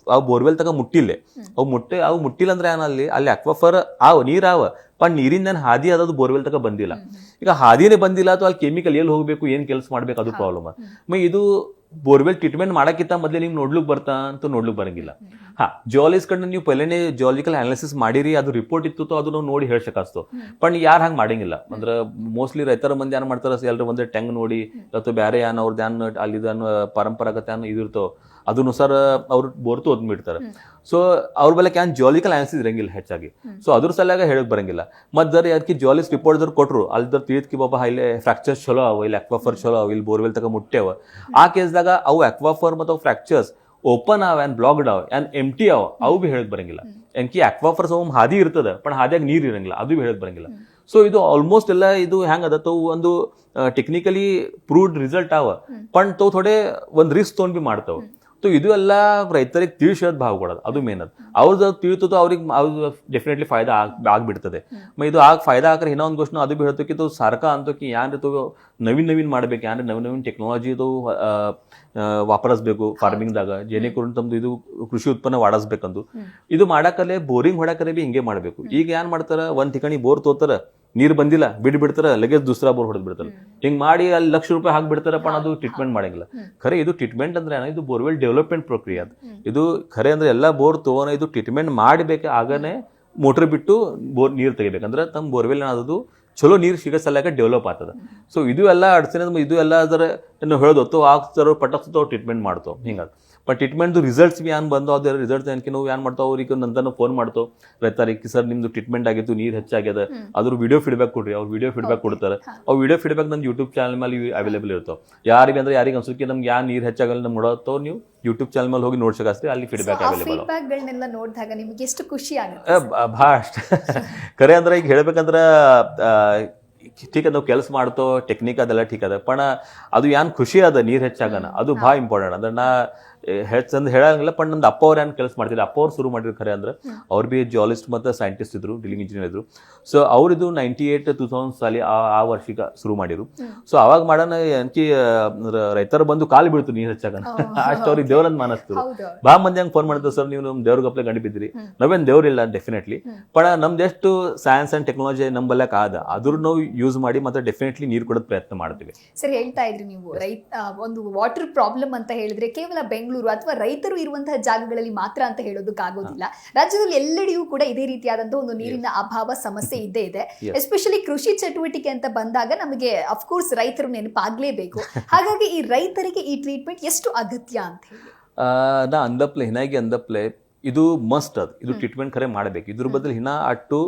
ಬೋರ್ವೆಲ್ ತಗ ಮುಟ್ಟಿಲ್ಲ ಅವು ಮುಟ್ಟಿಲ್ಲ ಅಂದ್ರೆ ಏನಲ್ಲಿ ಅಲ್ಲಿ ಅಕ್ವಾಫರ್ ನೀರ್ ಪಣ್ ನೀರಿಂದ ಹಾದಿ ಅದದು ಬೋರ್ವೆಲ್ ತಗ ಬಂದಿಲ್ಲ ಈಗ ಹಾದಿನೇ ಬಂದಿಲ್ಲ ಅಥವಾ ಅಲ್ಲಿ ಕೆಮಿಕಲ್ ಎಲ್ಲಿ ಹೋಗ್ಬೇಕು ಏನ್ ಕೆಲಸ ಮಾಡ್ಬೇಕು ಅದು ಪ್ರಾಬ್ಲಮ್ ಇದು ಬೋರ್ವೆಲ್ ಟ್ರೀಟ್ಮೆಂಟ್ ಮಾಡಕ್ಕಿಂತ ಮೊದಲೇ ನಿಮ್ಗೆ ನೋಡ್ಲಿಕ್ಕೆ ಬರ್ತಾ ಅಂತ ನೋಡ್ಲಿಕ್ಕೆ ಬರಂಗಿಲ್ಲ ಜಿಯಾಲಜಿಸ್ಟ್ ಕಡೆ ನೀವು ಪಹಲೇನೆ ಜಿಯಾಲಜಿಕಲ್ ಅನಾಲಿಸಿಸ್ ಮಾಡಿರಿ ಅದು ರಿಪೋರ್ಟ್ ಇತ್ತು ಅದು ನಾವು ನೋಡಿ ಹೇಳ್ಸಕಾಸ್ತು ಪಣ್ ಯಾರು ಹಂಗೆ ಮಾಡಂಗಿಲ್ಲ ಅಂದ್ರೆ ಮೋಸ್ಟ್ಲಿ ರೈತರ ಮಂದಿ ಏನ್ ಮಾಡ್ತಾರ ಎಲ್ಲರೂ ಒಂದೇ ಟೆಂಗ್ ನೋಡಿ ಅಥವಾ ಬೇರೆ ಏನ್ ಅವ್ರದ್ದು ಏನ್ ಅಲ್ಲಿದನ್ ಪರಂಪರಾಗತ ಏನ್ ಇದಿರ್ತೋ ಅದನುಸಾರ ಅವ್ರು ಬೋರ್ತು ಓದ್ಬಿಡ್ತಾರೆ ಸೊ ಅವ್ರ ಬೆಲೆ ಏನ್ ಜಿಯಾಲಜಿಕಲ್ ಅನಾಲಿಸಿಸ್ ಇರಂಗಿಲ್ಲ ಹೆಚ್ಚಾಗಿ ಸೊ ಅದ್ರ ಸಲುವಾಗಿ ಹೇಳಕ್ ಬರಂಗಿಲ್ಲ ಮತ್ತೆ ಅದಕ್ಕೆ ಜಿಯಾಲಜಿಸ್ಟ್ ರಿಪೋರ್ಟ್ ಕೊಟ್ರು ಅಲ್ಲಿ ತಿಳಿದ್ಕಿ ಬಾಬಾ ಇಲ್ಲಿ ಫ್ರಾಕ್ಚರ್ಸ್ ಚಲೋ ಅವ ಇಲ್ಲಿ ಅಕ್ವಾಫರ್ ಚಲೋ ಅವ ಇಲ್ಲಿ ಬೋರ್ವೆಲ್ ತಗ ಮುಟ್ಟೆವ ಆ ಕೇಸ್ದಾಗ ಅವು ಅಕ್ವಾಫರ್ ಮತ್ತು ಅವು ಫ್ರಾಕ್ಚರ್ಸ್ ಓಪನ್ ಅವ ಏನ್ ಬ್ಲಾಕ್ಡ್ ಅವ ಏನ್ ಎಂಟಿ ಅವು ಬಿ ಹೇಳಕ್ ಬರಂಗಿಲ್ಲ ಏನ್ಕಿ ಅಕ್ವಾಫರ್ಸ್ ಅವ್ ಹಾದಿ ಇರ್ತದ ಪಣ ಹಾದಿಯಾಗ ನೀರ್ ಇರಂಗಿಲ್ಲ ಅದು ಬಿ ಹೇಳಕ್ ಬರಂಗಿಲ್ಲ ಸೊ ಇದು ಆಲ್ಮೋಸ್ಟ್ ಎಲ್ಲ ಇದು ಹೆಂಗ್ ಅದ ಒಂದು ಟೆಕ್ನಿಕಲಿ ಪ್ರೂವ್ಡ್ ರಿಸಲ್ಟ್ ಅವ ಪಣ್ ಥೋಡೆ ಒಂದ್ ರಿಸ್ಕ್ ತೊಗೊಂಡ್ ಬಿ ಮಾಡ್ತಾವ ಸೊ ಇದು ಎಲ್ಲ ರೈತರಿಗೆ ತಿಳಿಸೋದು ಭಾವ ಕೊಡೋದು ಅದು ಮೇನ್ ಅದು ಅವ್ರದ್ದು ತಿಳಿತೋ ಅವ್ರಿಗೆ ಡೆಫಿನೆಟ್ಲಿ ಫಾಯ್ದಾ ಆಗ್ಬಿಡ್ತದೆ ಇದು ಫಾಯ್ದಾ ಹಾಕ್ರೆ ಇನ್ನೊಂದು ಗೋಷ್ಠ ಅದು ಬಿ ಹೇಳ್ತೋಕಿ ಸಾರ್ಕ ಅಂತೋಕಿ ಯಾನ್ ನವೀನ್ ಮಾಡ್ಬೇಕು ಯಾನ್ ನವೀನ್ ಟೆಕ್ನಾಲಜಿ ಇದು ವಾಪರಿಸ್ಬೇಕು ಫಾರ್ಮಿಂಗ್ದಾಗ ಜೇನೆಕರು ತಮ್ದು ಇದು ಕೃಷಿ ಉತ್ಪನ್ನ ವಾಡಿಸ್ಬೇಕಂದು ಇದು ಮಾಡಕಲೆ ಬೋರಿಂಗ್ ಹೊಡಕರೆ ಬಿ ಹಿಂಗೆ ಮಾಡ್ಬೇಕು ಈಗ ಏನ್ ಮಾಡ್ತಾರ ಒಂದ್ ಠಿಕಾಣಿ ಬೋರ್ ತೋತಾರ ನೀರು ಬಂದಿಲ್ಲ ಬಿಡ್ತಾರ ಲಗೇಜ್ ದುಸರಾ ಬೋರ್ ಹೊಡೆದ್ ಬಿಡ್ತಾರ ಹಿಂಗ್ ಮಾಡಿ ಅಲ್ಲಿ ₹1,00,000 ಹಾಕ್ಬಿಡ್ತಾರ ಪಣ ಅದು ಟ್ರೀಟ್ಮೆಂಟ್ ಮಾಡಂಗಿಲ್ಲ ಖರೆ ಇದು ಟ್ರೀಟ್ಮೆಂಟ್ ಅಂದ್ರೆ ಇದು ಬೋರ್ವೆಲ್ ಡೆವಲಪ್ಮೆಂಟ್ ಪ್ರಕ್ರಿಯೆ ಅದು ಇದು ಖರೆ ಅಂದ್ರೆ ಎಲ್ಲಾ ಬೋರ್ ತಗೋನ ಇದು ಟ್ರೀಟ್ಮೆಂಟ್ ಮಾಡಬೇಕು ಆಗನೇ ಮೋಟರ್ ಬಿಟ್ಟು ಬೋರ್ ನೀರು ತೆಗಿಬೇಕಂದ್ರೆ ತಮ್ಮ ಬೋರ್ವೆಲ್ ಏನಾದದು ಚಲೋ ನೀರು ಸಿಗೋ ಸಲಕ ಡೆವಲಪ್ ಆಗ್ತದ ಸೊ ಇದು ಎಲ್ಲ ಅಡಚಣೆ ಇದು ಎಲ್ಲ ಅದರ ಏನು ಹೇಳೋದು ಆಗ್ತಾರೋ ಪಟಾಕ್ಸೋ ಟ್ರೀಟ್ಮೆಂಟ್ ಮಾಡ್ತಾವ ಹಿಂಗ ಬಟ್ ಟ್ರೀಟ್ಮೆಂಟ್ ರಿಸಲ್ಟ್ಸ್ ಬಿ ಏನ್ ಬಂದೋ ಅದ್ರ ರಿಸಲ್ಟ್ಸ್ ಏನಕ್ಕೆ ನಾವು ಏನ್ ಮಾಡ್ತಾವ ಅವ್ರಿಗೆ ನಂತರ ಫೋನ್ ಮಾಡ್ತಾವ ರೈತರಿಗೆ ಸರ್ ನಿಮ್ದು ಟ್ರೀಟ್ಮೆಂಟ್ ಆಗಿತ್ತು ನೀರ್ ಹೆಚ್ಚಾಗ್ಯದ ಅದ್ರ ವಿಡಿಯೋ ಫೀಡ್ಬ್ಯಾಕ್ ಕೊಡ್ರಿ ಅವ್ರು ವಿಡಿಯೋ ಫೀಡ್ಬ್ಯಾಕ್ ಕೊಡ್ತಾರೆ ಅವ್ ವಿಡಿಯೋ ಫೀಡ್ಬ್ಯಾಕ್ ನನ್ನ ಯೂಟ್ಯೂಬ್ ಚಾನಲ್ ಮೇಲೆ ಅವೈಲೇಬಲ್ ಇರ್ತಾವ ಯಾರಿಗೆ ಅಂದ್ರೆ ಯಾರಿಗೆ ಅನ್ಸುತ್ತೆ ನಮ್ಗೆ ಯಾರು ನೀರ್ ಹೆಚ್ಚಾಗಲ್ಲ ನಮ್ಗೆ ನೋಡತ್ತೋ ನೀವು ಯೂಟ್ಯೂಬ್ ಚಾನಲ್ ಮೇಲೆ ಹೋಗಿ ನೋಡ್ಸಕಸ್ತೀವಿ ಅಲ್ಲಿ ಫೀಡ್ಬ್ಯಾಕ್ ಅವೈಲೇಬಲ್ ನೋಡಿದಾಗ ನಿಮ್ಗೆ ಎಷ್ಟು ಖುಷಿ ಆಗುತ್ತೆ ಭಾಳ ಅಷ್ಟ ಖರೆ ಅಂದ್ರೆ ಈಗ ಹೇಳ್ಬೇಕಂದ್ರ ಠೀಕ್ ಅದ ನಾವು ಕೆಲಸ ಮಾಡ್ತೋ ಟೆಕ್ನಿಕ್ ಅದೆಲ್ಲ ಠೀಕ್ ಅದ ಪಣ ಅದು ಏನ್ ಖುಷಿ ಅದ ನೀರ್ ಹೆಚ್ಚಾಗನ ಅದು ಭಾಳ ಇಂಪಾರ್ಟೆಂಟ್ ಅಂದ್ರೆ ಹೆಚ್ಚಂದ್ ಹೇಳಂಗಿಲ್ಲ. ಬಟ್ ನಮ್ದು ಅಪ್ಪ ಅವ್ರು ಏನು ಕೆಲಸ ಮಾಡ್ತಿದ್ರು, ಅಪ್ಪ ಅವ್ರು ಶುರು ಮಾಡಿದ್ರು ಖರೆ ಅಂದ್ರೆ. ಅವ್ರು ಬಿ ಜಿಯಾಲಜಿಸ್ಟ್ ಮತ್ತು ಸೈಂಟಿಸ್ಟ್ ಇದ್ರು, ಡ್ರಿಲ್ಲಿಂಗ್ ಇಂಜಿನಿಯರ್ ಇದ್ರು. ಸೊ ಅವ್ರಿದು 98 2000 ಸಾಲಿ ಆ ವರ್ಷಕ್ಕೆ ಶುರು ಮಾಡಿರು. ಸೊ ಅವಾಗ ಮಾಡೋಣ ಅನ್ಕಿ ರೈತರ ಬಂದು ಕಾಲು ಬೀಳ್ತು ನೀರು ಹಚ್ಚಾಕ ಅಷ್ಟು ಅವ್ರಿಗೆ ದೇವ್ರಂತ ಮಾನಸ್ತಿರು. ಬಾ ಮಂದಿ ಹಂಗೆ ಫೋನ್ ಮಾಡಿದ್ರು, ಸರ್ ನೀವು ನಮ್ಮ ದೇವ್ರ ಗಪ್ಲೆ ಗಂಡಿ ಬಿದ್ದಿರಿ. ನಾವೇನು ದೇವ್ರಿಲ್ಲ ಡೆಫಿನೆಟ್ಲಿ, ಬಟ್ ನಮ್ದೆಷ್ಟು ಸೈನ್ಸ್ ಅಂಡ್ ಟೆಕ್ನಾಲಜಿ ನಂಬಲ್ಲಕ್ ಆದ ಅದ್ರ ನಾವು ಯೂಸ್ ಮಾಡಿ ಮತ್ತೆ ಡೆಫಿನೆಟ್ಲಿ ನೀರು ಕೊಡೋದು ಪ್ರಯತ್ನ ಮಾಡ್ತೀವಿ. ಸರಿ, ಹೇಳ್ತಾ ಇದ್ರಿ ನೀವು ಒಂದು ವಾಟರ್ ಪ್ರಾಬ್ಲಮ್ ಅಂತ ಹೇಳಿದ್ರೆ ಕೇವಲ ಬೆಂಗಳೂರು ಅಥವಾ ರೈತರು ಇರುವಂತಹ ಜಾಗಗಳಲ್ಲಿ ಮಾತ್ರ ಅಂತ ಹೇಳೋದಕ್ಕಾಗೋದಿಲ್ಲ. ರಾಜ್ಯದಲ್ಲಿ ಎಲ್ಲೆಡೆಯೂ ಕೂಡ ಇದೇ ರೀತಿಯಾದಂತಹ ಒಂದು ನೀರಿನ ಅಭಾವ ಸಮಸ್ಯೆ ಇದ್ದೇ ಇದೆ. ಎಸ್ಪೆಷಲಿ ಕೃಷಿ ಚಟುವಟಿಕೆ ಅಂತ ಬಂದಾಗ ನಮಗೆ ಅಫ್ಕೋರ್ಸ್ ರೈತರು ನೆನಪಾಗ್ಲೇಬೇಕು. ಹಾಗಾಗಿ ಈ ರೈತರಿಗೆ ಈ ಟ್ರೀಟ್ಮೆಂಟ್ ಎಷ್ಟು ಅಗತ್ಯ ಅಂತ ಹೇಳಿ ನಾ ಅಂದಪ್ಲೆ ಹಿನಾಗಿ ಅಂದಪ್ಲೆ ಇದು ಮಸ್ಟ್ ಅದು, ಇದು ಟ್ರೀಟ್ಮೆಂಟ್ ಖರೆ ಮಾಡಬೇಕು. ಇದ್ರ ಬದಲು ಹಿನ ಅಟ್ಟು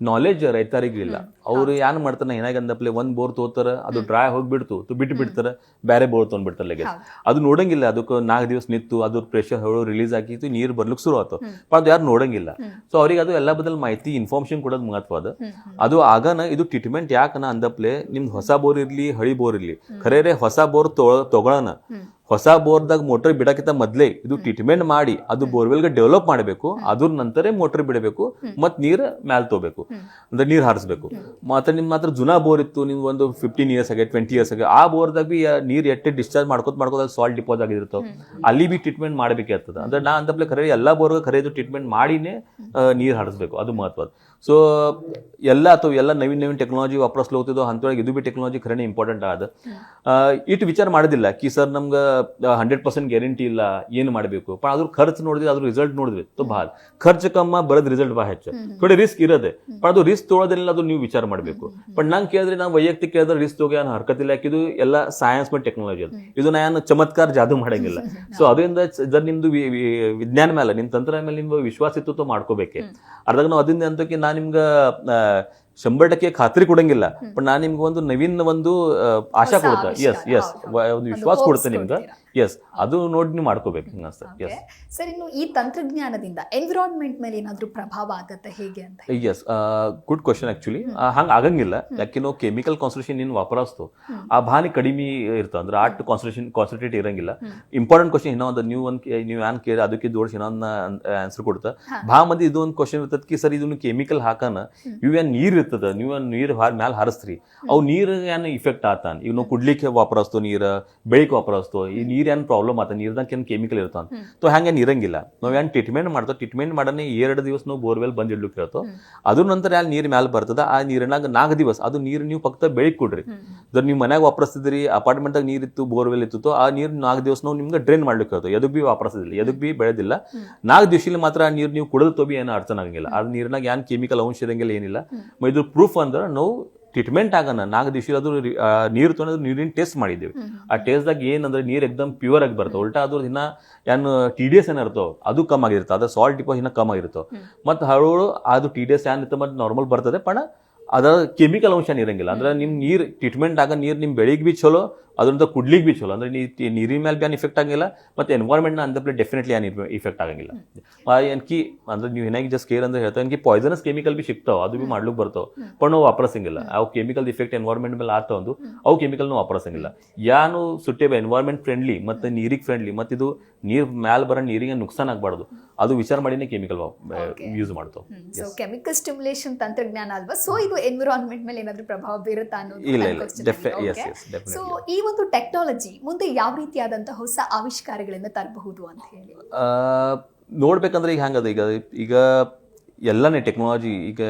ನಾಲೆಜ್ ರೈತರಿಗೆ ಇಲ್ಲ. ಅವ್ರು ಏನ್ ಮಾಡ್ತಾನೆ ಏನಾಗ ಅಂದಪ್ಲೆ ಒಂದ್ ಬೋರ್ ತೋತಾರ, ಅದು ಡ್ರೈ ಹೋಗ್ಬಿಡ್ತು ಬಿಟ್ಟು ಬಿಡ್ತಾರ, ಬೇರೆ ಬೋರ್ ತೊಗೊಂಡ್ಬಿಡ್ತಾರ ಲೆಗೆ. ಅದು ನೋಡಂಗಿಲ್ಲ, ಅದಕ್ಕೆ 4 ದಿವಸ ನಿಂತು ಅದ್ರ ಪ್ರೆಷರ್ ರಿಲೀಸ್ ಆಗಿತ್ತು, ನೀರು ಬರ್ಲಿಕ್ಕೆ ಶುರು ಆಯ್ತು. ಅದು ಯಾರು ನೋಡಂಗಿಲ್ಲ. ಸೊ ಅವ್ರಿಗೆ ಅದು ಎಲ್ಲ ಬದಲು ಮಾಹಿತಿ ಇನ್ಫಾರ್ಮೇಶನ್ ಕೊಡೋದು ಮಹತ್ವ ಅದ. ಅದು ಆಗನ ಇದು ಟ್ರೀಟ್ಮೆಂಟ್ ಯಾಕನ ಅಂದಪ್ಲೆ ನಿಮ್ದು ಹೊಸ ಬೋರ್ ಇರ್ಲಿ ಹಳಿ ಬೋರ್ ಇರ್ಲಿ, ಖರೇರೆ ಹೊಸ ಬೋರ್ ತಗೊಳನ ಹೊಸ ಬೋರ್ದಾಗ ಮೋಟರ್ ಬಿಡಕ್ಕಿಂತ ಮೊದ್ಲೇ ಇದು ಟ್ರೀಟ್ಮೆಂಟ್ ಮಾಡಿ ಅದು ಬೋರ್ವೆಲ್ಗೆ ಡೆವಲಪ್ ಮಾಡಬೇಕು. ಅದ್ರ ನಂತರ ಮೋಟರ್ ಬಿಡಬೇಕು ಮತ್ ನೀರ್ ಮ್ಯಾಲ್ ತಗೋಬೇಕು, ಅಂದ್ರೆ ನೀರ್ ಹಾರಿಸ್ಬೇಕು. ಮತ್ತೆ ನಿಮ್ ಮಾತ್ರ ಜುನಾ ಬೋರ್ ಇತ್ತು, ನಿಮ್ ಒಂದು 15 years ಆಗಿ 20 years ಆಗಿ ಆ ಬೋರ್ದಾಗ ಬಿ ನೀರ್ ಎಟ್ಟೆ ಡಿಸ್ಚಾರ್ಜ್ ಮಾಡ್ಕೋತ ಸಾಲ್ಟ್ ಡಿಪೋಸ್ ಆಗಿರ್ತಾವ, ಅಲ್ಲಿ ಬಿ ಟ್ರೀಟ್ಮೆಂಟ್ ಮಾಡಬೇಕಾಗ್ತದ. ಅಂದ್ರೆ ನಾ ಅಂದಪ್ಲೆ ಖರೆ ಎಲ್ಲಾ ಬೋರ್ಗ ಖರೇದು ಟ್ರೀಟ್ಮೆಂಟ್ ಮಾಡಿನೇ ನೀರ್ ಹಾರಿಸ್ಬೇಕು, ಅದು ಮಹತ್ವ. ಸೊ ಎಲ್ಲ ಅಥವಾ ಎಲ್ಲ ನವೀನ್ ಟೆಕ್ನಾಲಜಿ ವಾಪರಸ್ಲು ಹೋಗ್ತಿದ್ದೋ ಅಂತೊಳಗೆ ಇದು ಬಿ ಟೆಕ್ನಾಲಜಿ ಖರೇನೆ ಇಂಪಾರ್ಟೆಂಟ್ ಆದ. ಇಟ್ಟು ವಿಚಾರ ಮಾಡೋದಿಲ್ಲ ಕಿ ಸರ್ ನಮ್ಗೆ 100% ಗ್ಯಾರಂಟಿ ಇಲ್ಲ ಏನು ಮಾಡಬೇಕು. पण ಅದ್ರ ಖರ್ಚು ನೋಡಿದ್ವಿ, ಅದ್ರ ರಿಸಲ್ಟ್ ನೋಡಿದ್ವಿ तो ಭಾಳ ಖರ್ಚು ಕಮ್ಮ ಬರೋದ್ ರಿಸಲ್ಟ್ ಭಾಳ ಹೆಚ್ಚು. ಥೋಡೆ ರಿಸ್ಕ್ ಇರೋದೆ, पण ಅದು ರಿಸ್ಕ್ ತೊಗೊಳೋದಿಲ್ಲ, ಅದು ನೀವು ವಿಚಾರ ಮಾಡಬೇಕು. ಬಟ್ ನಂಗೆ ಕೇಳಿದ್ರೆ ನಾವು ವೈಯಕ್ತಿಕ ಕೇಳಿದ್ರೆ ರಿಸ್ಕ್ ತಗೋ ಏನು ಹರ್ಕತಿಲ್ಲ, ಯಾಕಿದು ಎಲ್ಲ ಸೈನ್ಸ್ ಮತ್ತು ಟೆಕ್ನಾಲಜಿ ಅದು, ಇದು ನಾನು ಚಮತ್ಕಾರ ಜಾದು ಮಾಡಂಗಿಲ್ಲ. ಸೊ ಅದರಿಂದ ನಿಮ್ದು ವಿಜ್ಞಾನ ಮೇಲೆ ನಿಮ್ ತಂತ್ರ ಮೇಲೆ ನಿಮ್ಗೆ ವಿಶ್ವಾಸ ಇತ್ತು ಮಾಡ್ಕೋಬೇಕೆ. ಅರ್ಧಾಗ ನಾವು ಅದರಿಂದ ಅಂತಕ್ಕೆ ನಾನು ನಿಮ್ಗೆ 100% ಖಾತ್ರಿ ಕೊಡಂಗಿಲ್ಲ, ಬಟ್ ನಾನು ನಿಮ್ಗೆ ಒಂದು ನವೀನ್ ಒಂದು ಆಶಾ ಕೊಡುತ್ತೆ. ಎಸ್ ಒಂದು ವಿಶ್ವಾಸ ಕೊಡುತ್ತೆ ನಿಮ್ಗೆ. ಎಸ್ ಅದು ನೋಡಿ ನೀವು ಮಾಡ್ಕೋಬೇಕು. ಸರ್, ಇನ್ನು ಈ ತಂತ್ರಜ್ಞಾನದಿಂದ ಎನ್ವಿರಾನ್ಮೆಂಟ್ ಮೇಲೆ ಏನಾದ್ರೂ ಪ್ರಭಾವ ಆಗತ್ತೆ ಹೇಗೆ ಅಂತ? S, good question. ಆಕ್ಚುಲಿ ಹಂಗ ಆಗಂಗಿಲ್ಲ, ಯಾಕೆ ನಾವು ಕೆಮಿಕಲ್ ಕಾನ್ಸಂಟ್ರೇಷನ್ ಏನು ವಾಪರಸ್ತು ಆ ಭಾನಿ ಕಡಿಮೆ ಇರ್ತಾವ, ಅಂದ್ರೆ ಆಟ್ ಕಾನ್ಸಂಟ್ರೇಟ್ ಇರಂಗಿಲ್ಲ. ಇಂಪಾರ್ಟೆಂಟ್ ಕ್ವಶನ್ ಇನ್ನೊಂದು ನೀವು ಏನ್ ಕೇಳಿ ಅದಕ್ಕೆ ಜೋಡಿಸಿ ಇನ್ನೊಂದು ಆನ್ಸರ್ ಕೊಡ್ತಾ ಭಾಳ ಮಂದಿ ಇದು ಒಂದು ಕ್ವಶನ್ ಇರ್ತದ ಕಿ ಸರ್ ಇದನ್ನು ಕೆಮಿಕಲ್ ಹಾಕನ ಇವ್ ಏನ್ ನೀರ್ ಇರ್ತದ, ನೀವು ನೀರ್ ಮ್ಯಾಲ ಹಾರಿಸ್ರಿ ಅವು ನೀರ್ ಏನ್ ಇಫೆಕ್ಟ್ ಆತಾನ. ಈಗ ನಾವು ಕುಡ್ಲಿಕ್ಕೆ ವಾಪರಸ್ತು ನೀರ್, ಬೆಳಿಗ್ಗೆ ವಾಪರಸ್ತು ಈ ನೀರ್ ಏನ್ ಪ್ರಾಬ್ಲಮ್ ಆತ, ನೀರ್ದಾಗ ಏನ್ ಕೆಮಿಕಲ್ ಇರ್ತಾವ. ಸೊ ಹಂಗೇನ್ ಇರಂಗಿಲ್ಲ. ನಾವ್ ಏನ್ ಟ್ರೀಟ್ಮೆಂಟ್ ಮಾಡ್ತಾವ, ಟ್ರೀಟ್ಮೆಂಟ್ ಮಾಡನೆ 2 ದಿವಸ ನಾವು ಬೋರ್ವೆಲ್ ಬಂದ್ ಇಡ್ಲಿಕ್ಕೆ ಹೇಳ್ತಾವ. ಅದ್ರ ನಂತರ ಯಾರು ನೀರ್ ಮ್ಯಾಲ ಬರ್ತದ ಆ ನೀರಿನಾಗ 4 ದಿವಸ ಅದು ನೀರು ನೀವು ಫಕ್ತ ಬೆಳಿಗ್ಗೆ ಕೊಡ್ರಿ. ಅದ್ರ ನೀವು ಮನ್ಯಾಗ ವಾಪರಿಸ್ತಿದ್ರಿ, ಅಪಾರ್ಟ್ಮೆಂಟ್ದಾಗ ನೀರ್ ಇತ್ತು, ಬೋರ್ವೆಲ್ ಇತ್ತು, ಆ ನೀರ್ 4 ದಿವಸ ನಾವು ನಿಮ್ಗೆ ಡ್ರೈನ್ ಮಾಡ್ಲಿಕ್ಕೆ ಹೇಳ್ತಾವ. ಎದಕ್ ಬಿ ವಾಪರಿಸೋದಿಲ್ಲ, ಎದಕ್ ಬಿ ಬೆಳೆದಿಲ್ಲ. 4 ದಿವಸಲಿ ಮಾತ್ರ ಆ ನೀರ್ ನೀವು ಕುಡಿದು ತೋಬಿ ಏನು ಅರ್ಥ ಆಗಂಗಿಲ್ಲ. ಆ ನೀರಿನಾಗ ಏನ್ ಕೆಮಿಕಲ್ ಅಂಶ ಇರಂಗಿಲ್ಲ, ಏನಿಲ್ಲ. ಇದು ಪ್ರೂಫ್ ಅಂದ್ರೆ ನಾವು ಟ್ರೀಟ್ಮೆಂಟ್ ಆಗನ 4 ದಿವಸ ಅದು ನೀರು ತೊಗೊಂಡು ನೀರಿನ ಟೆಸ್ಟ್ ಮಾಡಿದ್ದೇವೆ. ಆ ಟೆಸ್ಟ್ದಾಗ ಏನಂದ್ರೆ ನೀರು ಎಕ್ದಮ್ ಪ್ಯೂರ್ ಆಗಿ ಬರ್ತಾವ. ಉಲ್ಟಾ ಅದ್ರ ಇನ್ನ ಏನು TDS ಏನ ಇರ್ತಾವ ಅದು ಕಮ್ಮಿ ಆಗಿರ್ತಾವ, ಅದ ಸಾಲ್ಟ್ ಡಿಪೋ ಇನ್ನ ಕಮ್ಮಿ ಆಗಿರ್ತಾವ. ಮತ್ತೆ ಹರಳು ಅದು TDS ಏನಿರ್ತಾವ ಮತ್ತೆ ನಾರ್ಮಲ್ ಬರ್ತದೆ, पण ಅದ ಕೆಮಿಕಲ್ ಅಂಶ ಇರಂಗಿಲ್ಲ. ಅಂದ್ರೆ ನಿಮ್ ನೀರ್ ಟ್ರೀಟ್ಮೆಂಟ್ ಆಗ ನೀರ್ ನಿಮ್ ಬೆಳಿಗ್ಗೆ ಬಿ ಚಲೋ, ಅದರಿಂದ ಕುಡ್ಲಿಕ್ಕೆ ಬಿ ಚಲೋ. ಅಂದ್ರೆ ನೀರಿನ ಮೇಲೆ ಬಿ ಏನ್ ಇಫೆಕ್ಟ್ ಆಗಂಗಿಲ್ಲ, ಮತ್ತೆ ಎನ್ವೈರ್ಮೆಂಟ್ ನ ಅಂದಪ್ಲೆ ಡೆಫಿನೆಟ್ಲಿ ಏನ್ ಇಫೆಕ್ಟ್ ಆಗಂಗಿಲ್ಲ. ಏನ್ಕಿ ಅಂದ್ರೆ ನೀವು ಏನಾಗಿ ಜಸ್ಟ್ ಕೇರ್ ಅಂದ್ರೆ ಹೇಳ್ತಾ ಏನ್ಕಿ ಪಾಯ್ಸನಸ್ ಕೆಮಿಕಲ್ ಬಿ ಸಿಗ್ತಾವ, ಅದು ಬಿ ಮಾಡ್ಲಿಕ್ಕೆ ಬರ್ತಾವ, पण ನಾವು ವಾಪರಸಂಗಿಲ್ಲ. ಅವು ಕೆಮಿಕಲ್ ಇಫೆಕ್ಟ್ ಎನ್ವೈರ್ಮೆಂಟ್ ಮೇಲೆ ಆಗ್ತಾವ ಒಂದು, ಅವು ಕೆಮಿಕಲ್ ನಾವು ವಾಪರಸಂಗಿಲ್ಲ. ಯಾನು ಸುಟ್ಟೇಬ ಎನ್ವೈರ್ಮೆಂಟ್ ಫ್ರೆಂಡ್ಲಿ ಮತ್ತೆ ನೀರಿಗೆ ಫ್ರೆಂಡ್ಲಿ, ಮತ್ತೆ ಇದು ನೀರ್ ಮ್ಯಾಲ ಬರೋ ನೀರಿಗೆ ನುಕ್ಸಾನ್ ಆಗ್ಬಾರ್ದು, ಅದು ವಿಚಾರ ಮಾಡಿನೇ ಕೆಮಿಕಲ್ ಯೂಸ್ ಮಾಡ್ತಾವ. ಸೊ ಕೆಮಿಕಲ್ ಸ್ಟಿಮ್ಯುಲೇಷನ್ ತಂತ್ರಜ್ಞಾನ ಅಲ್ವಾ, ಸೊ ಇದು ಎನ್ವಿರಾನ್ಮೆಂಟ್ ಮೇಲೆ ಏನಾದ್ರೂ ಪ್ರಭಾವ ಬೀರುತ್ತಾ ಅನ್ನೋದು. ಸೊ ಈ ಒಂದು ಟೆಕ್ನಾಲಜಿ ಮುಂದೆ ಯಾವ ರೀತಿಯಾದಂತಹ ಹೊಸ ಆವಿಷ್ಕಾರಗಳನ್ನ ತರಬಹುದು ಅಂತ ಹೇಳಿ ನೋಡ್ಬೇಕಂದ್ರೆ ಈಗ ಹಂಗದ, ಈಗ ಎಲ್ಲನೇ ಟೆಕ್ನಾಲಜಿ, ಈಗ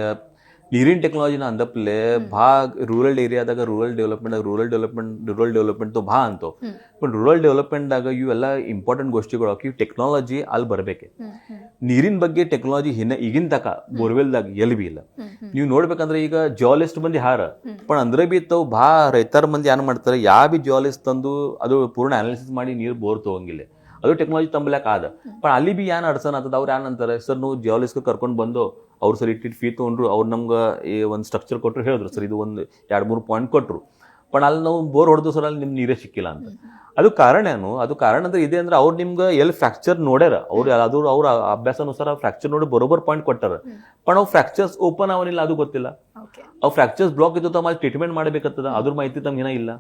ನೀರಿನ ಟೆಕ್ನಾಲಜಿನ ಅಂದಪ್ಲೆ ಭಾ ರೂರಲ್ ಏರಿಯಾದಾಗ ರೂರಲ್ ಡೆವಲಪ್ಮೆಂಟ್ ಭಾ ಅಂತೋ. ಬಟ್ ರೂರಲ್ ಡೆವಲಪ್ಮೆಂಟ್ದಾಗ ಇವೆಲ್ಲ ಇಂಪಾರ್ಟೆಂಟ್ ಗೋಷ್ಠಿಗಳು ಇವು ಟೆಕ್ನಾಲಜಿ ಅಲ್ಲಿ ಬರಬೇಕೆ. ನೀರಿನ ಬಗ್ಗೆ ಟೆಕ್ನಾಲಜಿ ಈಗಿನ ತಕ ಬೋರ್ವೆಲ್ದಾಗ ಎಲ್ಲಿ ಬಿ ಇಲ್ಲ. ನೀವು ನೋಡ್ಬೇಕಂದ್ರೆ ಈಗ ಜಿಯಾಲಜಿಸ್ಟ್ ಮಂದಿ ಹಾರ, पण ಅಂದ್ರೆ ಬಿ ತಾವು ಭಾ ರೈತರ ಮಂದಿ ಏನ್ ಮಾಡ್ತಾರೆ, ಯಾವ ಬಿ ಜಿಯಾಲಜಿಸ್ಟ್ ತಂದು ಅದು ಪೂರ್ಣ ಅನಾಲಿಸಿಸ್ ಮಾಡಿ ನೀರು ಬೋರ್ ತಗೊಂಗಿಲ್ಲ, ಅದು ಟೆಕ್ನಾಲಜಿ ತಂಬಲಕ್ ಆದ. पण ಅಲ್ಲಿ ಬಿ ಏನ್ ಅಡ್ಸನ್ ಆಗ್ತದ, ಅವ್ರು ಏನ್ ಅಂತಾರೆ, ಸರ್ ನೀವು ಜಿಯಾಲಜಿಸ್ಟ್ ಕರ್ಕೊಂಡು ಬಂದು ಅವ್ರು ಸರ್ ಇಟ್ಟಿಟ್ಟು ಫೀ ತೊಗೊಂಡ್ರು, ಅವ್ರು ನಮ್ಗೆ ಒಂದು ಸ್ಟ್ರಕ್ಚರ್ ಕೊಟ್ಟರು, ಹೇಳಿದ್ರು ಸರ್ ಇದು ಒಂದು 2-3 ಪಾಯಿಂಟ್ ಕೊಟ್ಟರು, पण ಅಲ್ಲಿ ನಾವು ಬೋರ್ ಹೊಡೆದು ಸರ್ ಅಲ್ಲಿ ನಿಮ್ಗೆ ನೀರೇ ಸಿಕ್ಕಿಲ್ಲ ಅಂತ. ಅದು ಕಾರಣ ಏನು? ಅದು ಕಾರಣ ಅಂದ್ರೆ ಇದೆ ಅಂದ್ರೆ ಅವ್ರು ನಿಮ್ಗೆ ಎಲ್ಲಿ ಫ್ರಾಕ್ಚರ್ ನೋಡ್ಯಾರ, ಅವ್ರ ಅಭ್ಯಾಸಾನುಸಾರ ಫ್ರಾಕ್ಚರ್ ನೋಡಿ ಬರೋಬರ್ ಪಾಯಿಂಟ್ ಕೊಟ್ಟಾರ, पण ಅವು ಫ್ರಾಕ್ಚರ್ಸ್ ಓಪನ್ ಅವನಿಲ್ಲ, ಅದು ಗೊತ್ತಿಲ್ಲ. ಅವು ಫ್ರಾಕ್ಚರ್ಸ್ ಬ್ಲಾಕ್ ಇತ್ತು, ಆಮೇಲೆ ಟ್ರೀಟ್ಮೆಂಟ್ ಮಾಡಬೇಕಾಗ್ತದ, ಅದ್ರ ಮಾಹಿತಿ ತಮ್ಗೆ ಏನ ಇಲ್ಲ.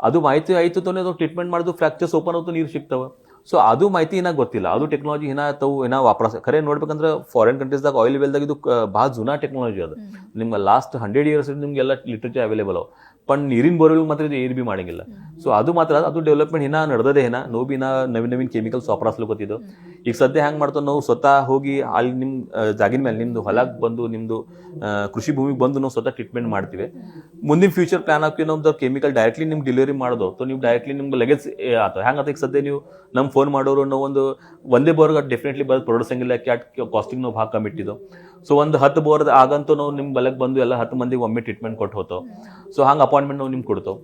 ಅದು ಮಾಹಿತಿ ಆಯ್ತು ತಾನೇ ಅದು ಟ್ರೀಟ್ಮೆಂಟ್ ಮಾಡೋದು, ಫ್ರಾಕ್ಚರ್ಸ್ ಓಪನ್ ಆಯ್ತು, ನೀರು ಸಿಗ್ತಾವ. ಸೊ ಅದು ಮಾಹಿತಿ ಇನ್ನ ಗೊತ್ತಿಲ್ಲ, ಅದು ಟೆಕ್ನಾಲಜಿ ಇನ್ನ ವಾಪಸ್ ಖರೆ ನೋಡ್ಬೇಕಂದ್ರೆ ಫಾರಿನ್ ಕಂಟ್ರೀಸ್ದಾಗ ಆಯಿಲ್ ವೆಲ್ದಾಗ ಇದು ಭಾಳ ಜುನಾ ಟೆಕ್ನಾಲಜಿ ಅದು. ನಿಮ್ಮ ಲಾಸ್ಟ್ 100 years ನಿಮ್ಗೆಲ್ಲ ಲಿಟ್ರೇಚರ್ ಅವೈಲೇಬಲ್ ಅವು, पण ನೀರಿನ ಬೋರ್ವೆಲ್ ಮಾತ್ರ ಇದು ಏರ್ ಬಿ ಮಾಡಂಗಿಲ್ಲ. ಸೊ ಅದು ಮಾತ್ರ ಅದು ಡೆವಲಪ್ಮೆಂಟ್ ಇನ್ನ ನಡೆದದೆ, ನಾವು ಬಿ ನವೀನ್ ಕೆಮಿಕಲ್ಸ್ ವಾಪರಾಸ್ಲಿಕ್ಕತ್ತಿದ್ದು. ಈಗ ಸದ್ಯ ಹ್ಯಾಂಗ್ ಮಾಡ್ತಾವ, ನಾವು ಸ್ವತಃ ಹೋಗಿ ಅಲ್ಲಿ ನಿಮ್ಮ ಜಾಗಿನ ಮೇಲೆ ನಿಮ್ದು ಹೊಲಕ್ಕೆ ಬಂದು ನಿಮ್ದು ಕೃಷಿ ಭೂಮಿಗೆ ಬಂದು ನಾವು ಸ್ವತಃ ಟ್ರೀಟ್ಮೆಂಟ್ ಮಾಡ್ತೀವಿ. ಮುಂದಿನ ಫ್ಯೂಚರ್ ಪ್ಲಾನ್ ಹಾಕಿ ನಮ್ದು ಕೆಮಿಕಲ್ ಡೈರೆಕ್ಟ್ಲಿ ನಿಮ್ಗೆ ಡೆಲಿವರಿ ಮಾಡೋದು, ಸೊ ನೀವು ಡೈರೆಕ್ಟ್ಲಿ ನಿಮ್ಗೆ ಲಗೇಜ್ ಆತ ಹ್ಯಾಂಗ. ಈಗ ಸದ್ಯ ನೀವು ನಮ್ಗೆ ಫೋನ್ ಮಾಡೋರು ನಾವು ಒಂದೇ ಬೋರ್ಗೆ ಡೆಫಿನೆಟ್ಲಿ ಬರೋದು ಪ್ರೊಡ್ಯೂಸಂಗಿಲ್ಲ, ಕ್ಯಾಟ್ ಕಾಸ್ಟಿಂಗ್ ನಾವು ಭಾಳ ಕಮ್ಮಿ ಇಟ್ಟಿದ್ದು. ಸೊ ಒಂದು 10 ಬೋರ್ದ ಆಗಂತೂ ನಾವು ನಿಮ್ಮ ಬಲಕ್ಕೆ ಬಂದು ಎಲ್ಲ 10 ಮಂದಿಗೆ ಒಮ್ಮೆ ಟ್ರೀಟ್ಮೆಂಟ್ ಕೊಟ್ಟು ಹೋಗ್ತಾವೆ. ಸೊ ಹಂಗೆ ಅಪಾಯಿಂಟ್ಮೆಂಟ್ ನಾವು ನಿಮ್ಗೆ ಕೊಡ್ತಾವೆ.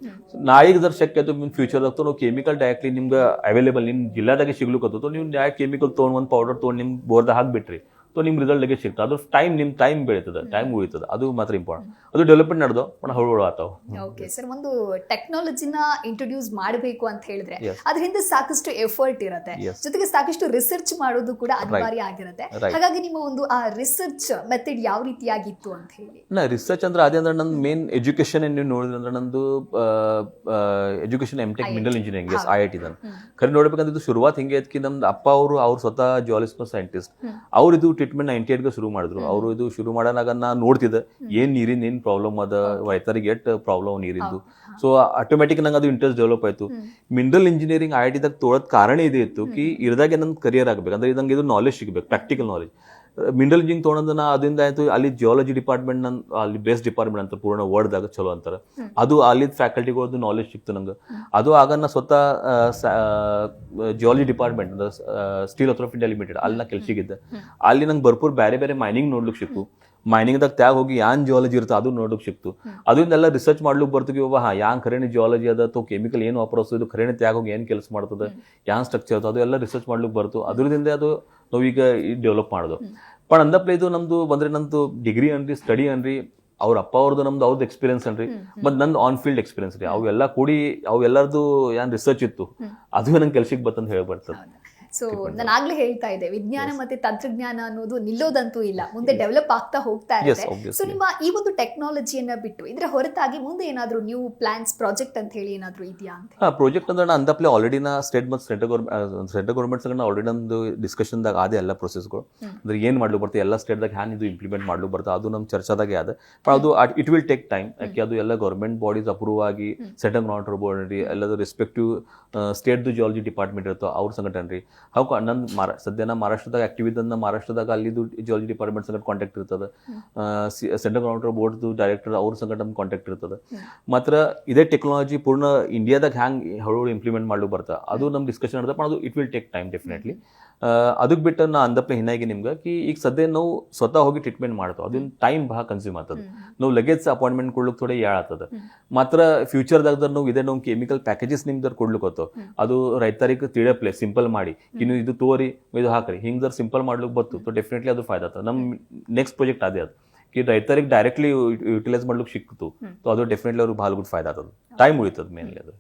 ನಾಳೆಗೆ ಜರ ಶಕ್ಯ ಆಯ್ತು ನಿಮ್ಮ ಫ್ಯೂಚರ್ದಾಗ ನಾವು ಕೆಮಿಕಲ್ ಡೈರೆಕ್ಟ್ಲಿ ನಿಮ್ಗೆ ಅವೈಲೇಬಲ್ ನಿಮ್ಮ ಜಿಲ್ಲಾದಾಗೆ ಸಿಗ್ಲಿಕ್ಕತ್ತು, ನೀವು ಡೈರೆಕ್ಟ್ ಕೆಮಿಕಲ್ ತೊಗೊಂಡು ಒಂದು ಪೌಡರ್ ತೊಗೊಂಡು ನಿಮ್ಮ ಬೋರ್ದಾಗ ಹಾಕಿಬಿಟ್ರಿ, ಸೊ ನಿಮ್ಮ ರಿಸಲ್ಟ್ ಲಗೇಜ್ ಸಿಗ್ತದೆ. ಅದು ನಿಮ್ಮ ಟೈಮ್ ಬೆಳೀತದೆ, ಟೈಮ್ ಉಳಿತದೆ, ಅದು ಮಾತ್ರ ಇಂಪಾರ್ಟೆಂಟ್. ಅದು ಡೆವಲಪ್ಮೆಂಟ್ ನಡೆದು ಬಟ್ ಹಳು ಆತಾವ. ಓಕೆ ಸರ್, ಒಂದು ಟೆಕ್ನಾಲಜಿನ ಇಂಟ್ರೊಡ್ಯೂಸ್ ಮಾಡಬೇಕು ಅಂತ ಹೇಳಿದ್ರೆ ಅದ್ರ ಹಿಂದೆ ಸಾಕಷ್ಟು ಎಫರ್ಟ್ ಇರುತ್ತೆ, ಜೊತೆಗೆ ಸಾಕಷ್ಟು ರಿಸರ್ಚ್ ಮಾಡೋದು ಕೂಡ ಅನಿವಾರ್ಯ ಆಗಿರುತ್ತೆ. ಹಾಗಾಗಿ ನಿಮ್ಮ ಒಂದು ಆ ರಿಸರ್ಚ್ ಮೆಥಡ್ ಯಾವ ರೀತಿಯಾಗಿತ್ತು ಅಂತ ಹೇಳಿ. ರಿಸರ್ಚ್ ಅಂದ್ರೆ ಅದೇ ಅಂದ್ರೆ ನನ್ನ ಮೇನ್ ಎಜುಕೇಶನ್ ನೀವು ನೋಡಿದ್ರೆ ಅಂದ್ರೆ ನಂದು education M.Tech mineral engineering IIT ನಾನು ಖರೆ ನೋಡ್ಬೇಕಂದ್ರೆ ಇದು ಶುರುವಾತ್ ಹಿಂಗೆ ಐತಿ. ನಮ್ದು ಅಪ್ಪ ಅವ್ರು ಸ್ವತಃ ಜಿಯಾಲಜಿಸ್ಟ್ ಸೈಂಟಿಸ್ಟ್. ಅವ್ರು ಇದು ಟ್ರೀಟ್ಮೆಂಟ್ 98 ಶುರು ಮಾಡಿದ್ರು. ಅವರು ಇದು ಶುರು ಮಾಡೋನಾಗ ನಾ ನೋಡ್ತಿದ್ದೆ ಏನ್ ನೀರಿನ ಏನ್ ಪ್ರಾಬ್ಲಮ್ ಅದ, ರೈತರಿಗೆ ಎಟ್ ಪ್ರಾಬ್ಲಮ್ ನೀರಿಂದು. ಸೊ ಆಟೋಮೆಟಿಕ್ ನಂಗೆ ಅದು ಇಂಟ್ರೆಸ್ಟ್ ಡೆವಲಪ್ ಆಯ್ತು. ಮಿನರಲ್ ಇಂಜಿನಿಯರಿಂಗ್ IIT ತೋಳೋದ್ ಕಾರಣ ಇದೇ ಇತ್ತು ಕಿ ಇರ್ದಾಗೆ ನನ್ನ ಕರಿಯರ್ ಆಗ್ಬೇಕು, ಅಂದ್ರೆ ನಂಗೆ ಇದು ನಾಲೆಜ್ ಸಿಗ್ಬೇಕು, ಪ್ರಾಕ್ಟಿಕಲ್ ನಾಲೆಜ್. ಮಿನರಲ್ ಇಂಜಿನಿಯರಿಂಗ್ ತೊಗೊಂಡು ಅದರಿಂದ ಆಯ್ತು ಅಲ್ಲಿ ಜಿಯಾಲಜಿ ಡಿಪಾರ್ಟ್ಮೆಂಟ್ ಅಲ್ಲಿ ಬೇಸ್ ಡಿಪಾರ್ಟ್ಮೆಂಟ್ ಅಂತ ಪೂರ್ಣ ವರ್ಡ್ದಾಗ ಚಲೋ ಅಂತಾರೆ. ಅದು ಅಲ್ಲಿದ್ದ ಫ್ಯಾಕಲ್ಟಿಗಳದ್ದು ನಾಲೆಜ್ ಸಿಕ್ತು ನಂಗೆ. ಅದು ಆಗ ನಾ ಸ್ವತಃ geology department steel authority of India limited ಅಲ್ಲಿ ನಾ ಕೆಲ್ಸಿಗಿದ್ದೆ. ಅಲ್ಲಿ ನಂಗೆ ಭರ್ಪೂರ್ ಬೇರೆ ಬೇರೆ ಮೈನಿಂಗ್ ನೋಡ್ಲಿಕ್ಕೆ ಸಿಕ್ತು. ಮೈನಿಂಗ್ದಾಗ ತ್ಯಾಗ ಹೋಗಿ ಯಾನ್ ಜಿಯಾಲಜಿ ಇರುತ್ತೆ ಅದು ನೋಡೋಕೆ ಸಿಕ್ತು. ಅದರಿಂದೆಲ್ಲ ರಿಸರ್ಚ್ ಮಾಡ್ಲಿಕ್ಕೆ ಬರ್ತೀವಿ. ಯಾಂಗ್ ಖರೇನೆ ಜಿಯಾಲಜಿ ಅದ ಅಥವಾ ಕೆಮಿಕಲ್ ಏನು ವಾಪರೋದು, ಇದು ಖರೇನೆ ತ್ಯಾಗ ಹೋಗಿ ಏನು ಕೆಲಸ ಮಾಡ್ತದೆ, ಯಾನ್ ಸ್ಟ್ರಕ್ಚರ್ ಇರ್ತದೆ, ಅದು ಎಲ್ಲ ರಿಸರ್ಚ್ ಮಾಡ್ಲಿಕ್ಕೆ ಬರ್ತು. ಅದರಿಂದ ಅದು ನಾವೀಗ ಡೆವಲಪ್ ಮಾಡೋದು. पण ಅಂದಪ್ಲೆ ಇದು ನಮ್ದು ಬಂದ್ರೆ ನಂದು ಡಿಗ್ರಿ ಅನ್ರಿ, ಸ್ಟಡಿ ಅನ್ರಿ, ಅವ್ರ ಅಪ್ಪ ಅವ್ರದ್ದು ನಮ್ದು ಅವ್ರದ್ದು ಎಕ್ಸ್ಪೀರಿಯನ್ಸ್ ಅನ್ರಿ, ಮತ್ತು ನಂದು ಆನ್ ಫೀಲ್ಡ್ ಎಕ್ಸ್ಪೀರಿಯನ್ಸ್ ರೀ. ಅವೆಲ್ಲ ಕೂಡಿ ಅವೆಲ್ಲರದು ಏನ್ ರಿಸರ್ಚ್ ಇತ್ತು ಅದು ನಂಗೆ ಕೆಲ್ಸಕ್ಕೆ ಬರ್ತಂತ ಹೇಳ್ಬರ್ತದೆ. ಸೊ ನಾನು ಆಗ್ಲೇ ಹೇಳ್ತಾ ಇದ್ದೆ, ವಿಜ್ಞಾನ ಮತ್ತೆ ತಂತ್ರಜ್ಞಾನ ಅನ್ನೋದು ನಿಲ್ಲೋದಂತೂ ಇಲ್ಲ, ಮುಂದೆ ಡೆವಲಪ್ ಆಗ್ತಾ ಹೋಗ್ತಾ ಇರುತ್ತೆ. ಸೊ ನಿಮ್ಮ ಈ ಒಂದು ಟೆಕ್ನಾಲಜಿಯನ್ನ ಬಿಟ್ಟು ಇದರ ಹೊರತಾಗಿ ಮುಂದೆ ಏನಾದ್ರು ನ್ಯೂ ಪ್ಲಾನ್ಸ್, ಪ್ರಾಜೆಕ್ಟ್ ಅಂತ ಹೇಳಿ ಏನಾದ್ರು ಇದೆಯಾ ಅಂತ? ಪ್ರಾಜೆಕ್ಟ್ ಅಂದ್ರೆ ಅಂದಪ್ಲೆ ಆಲ್ರೆಡಿ ನಾ ಸ್ಟೇಟ್ ಮತ್ತು ಸೆಂಟ್ರಲ್ ಗೌರ್ಮೆಂಟ್ ಆಲ್ರೆಡಿ ನಂದು ಡಿಸ್ಕಷನ್ದಾಗ ಆದ ಎಲ್ಲ ಪ್ರೊಸೆಸ್ಗಳು. ಅಂದ್ರೆ ಏನ್ ಮಾಡ್ಲಿಕ್ಕೆ ಬರ್ತದೆ, ಎಲ್ಲ ಸ್ಟೇಟ್ದಾಗ ಹ್ಯಾಂಗ್ ಇದು ಇಂಪ್ಲಿಮೆಂಟ್ ಮಾಡ್ಲಿಕ್ಕೆ ಬರ್ತದೆ, ಅದು ನಮ್ಮ ಚರ್ಚಾದಾಗೆ ಆದ. ಅದು ಇಟ್ ವಿಲ್ ಟೇಕ್ ಟೈಮ್. ಯಾಕೆ ಅದು ಎಲ್ಲ ಗೌರ್ಮೆಂಟ್ ಬಾಡೀಸ್ ಅಪ್ರೂವ್ ಆಗಿ ಸೆಂಟ್ರಲ್ ಗೌರ್ಮೆಂಟ್ ಬೋರ್ಡ್ ರೀ, ಎಲ್ಲದು ರೆಸ್ಪೆಕ್ಟಿವ್ ಸ್ಟೇಟ್ದು ಜಿಯಾಲಜಿ ಡಿಪಾರ್ಟ್ಮೆಂಟ್ ಇರುತ್ತೋ ಅವ್ರ ಸಂಘಟನೆ ರೀ. ಹಾಗೆ ನನ್ನ ಸದ್ಯ ನಾ ಮಹಾರಾಷ್ಟ್ರದಾಗ ಆಕ್ಟಿವ್ ಇದ್ದ, ಮಹಾರಾಷ್ಟ್ರದಾಗ ಅಲ್ಲಿದ್ದು ಜಿಯಾಲಜಿ ಡಿಪಾರ್ಟ್ಮೆಂಟ್ ಸಂಗಟ ಕಾಂಟ್ಯಾಕ್ಟ್ ಇರ್ತದೆ. ಸೆಂಟ್ರಲ್ ಗೌರ್ಮೆಂಟ್ ಬೋರ್ಡ್ದು ಡೈರೆಕ್ಟರ್ ಅವ್ರ ಸಂಗಟ ಕಾಂಟ್ಯಾಕ್ಟ್ ಇರ್ತದೆ. ಮಾತ್ರ ಇದೇ ಟೆಕ್ನಾಲಜಿ ಪೂರ್ಣ ಇಂಡಿಯಾದಾಗ ಹ್ಯಾಂಗ್ ಹಳು ಇಂಪ್ಲಿಮೆಂಟ್ ಮಾಡ್ಲಿಕ್ಕೆ ಬರ್ತದೆ ಅದು ನಮ್ಮ ಡಿಸ್ಕಷನ್ ನಡೆದ. ಅದು it will take time definitely. ಅದಕ್ಕೆ ಬಿಟ್ಟು ನಾ ಅಂದಪ್ಲೆ ಹಿನ್ನಾಗಿ ನಿಮ್ಗೆ ಈಗ ಸದ್ಯ ನಾವು ಸ್ವತಃ ಹೋಗಿ ಟ್ರೀಟ್ಮೆಂಟ್ ಮಾಡ್ತಾವೆ, ಅದನ್ನ ಟೈಮ್ ಭಾಳ ಕನ್ಸ್ಯೂಮ್ ಆಗ್ತದೆ. ನಾವು ಲಗೇಜ್ ಅಪಾಯಿಂಟ್ಮೆಂಟ್ ಕೊಡ್ಲಿಕ್ಕೆ ಥೋಡೆ ಆಗ್ತದೆ. ಮಾತ್ರ ಫ್ಯೂಚರ್ದಾಗ ನಾವು ಇದೇ ನಾವು ಕೆಮಿಕಲ್ ಪ್ಯಾಕೇಜಸ್ ನಿಮ್ದು ಕೊಡ್ಲಿಕ್ಕೆ ಅದು ರೈತರಿಗೆ ತಿಳಿಯಪ್ಲೆ ಸಿಂಪಲ್ ಮಾಡಿ ಇನ್ನು ಇದು ತೋರಿ ಇದು ಹಾಕ್ರಿ ಹಿಂಗೆ ಸಿಂಪಲ್ ಮಾಡ್ಲಿಕ್ಕೆ ಬತ್ತು. ಸೊ ಡೆಫಿನೆಟ್ಲಿ ಅದು ಫಾಯ್ದಾ ಆಗ್ತದೆ. ನಮ್ಮ ನೆಕ್ಸ್ಟ್ ಪ್ರಾಜೆಕ್ಟ್ ಅದೇ ಅದು ಕಿ ರೈತರಿಗೆ ಡೈರೆಕ್ಟ್ಲಿ ಯುಟಿಲೈಸ್ ಮಾಡ್ಲಿಕ್ಕೆ ಸಿಕ್ತು. ಸೊ ಅದು ಡೆಫಿನೆಟ್ಲಿ ಅವ್ರಿಗೆ ಭಾಳ ಗುಡ್ ಫಾಯ್ದಾ ಆಗ್ತದೆ, ಟೈಮ್ ಉಳಿತದೆ ಮೇನ್ಲಿ ಅದು.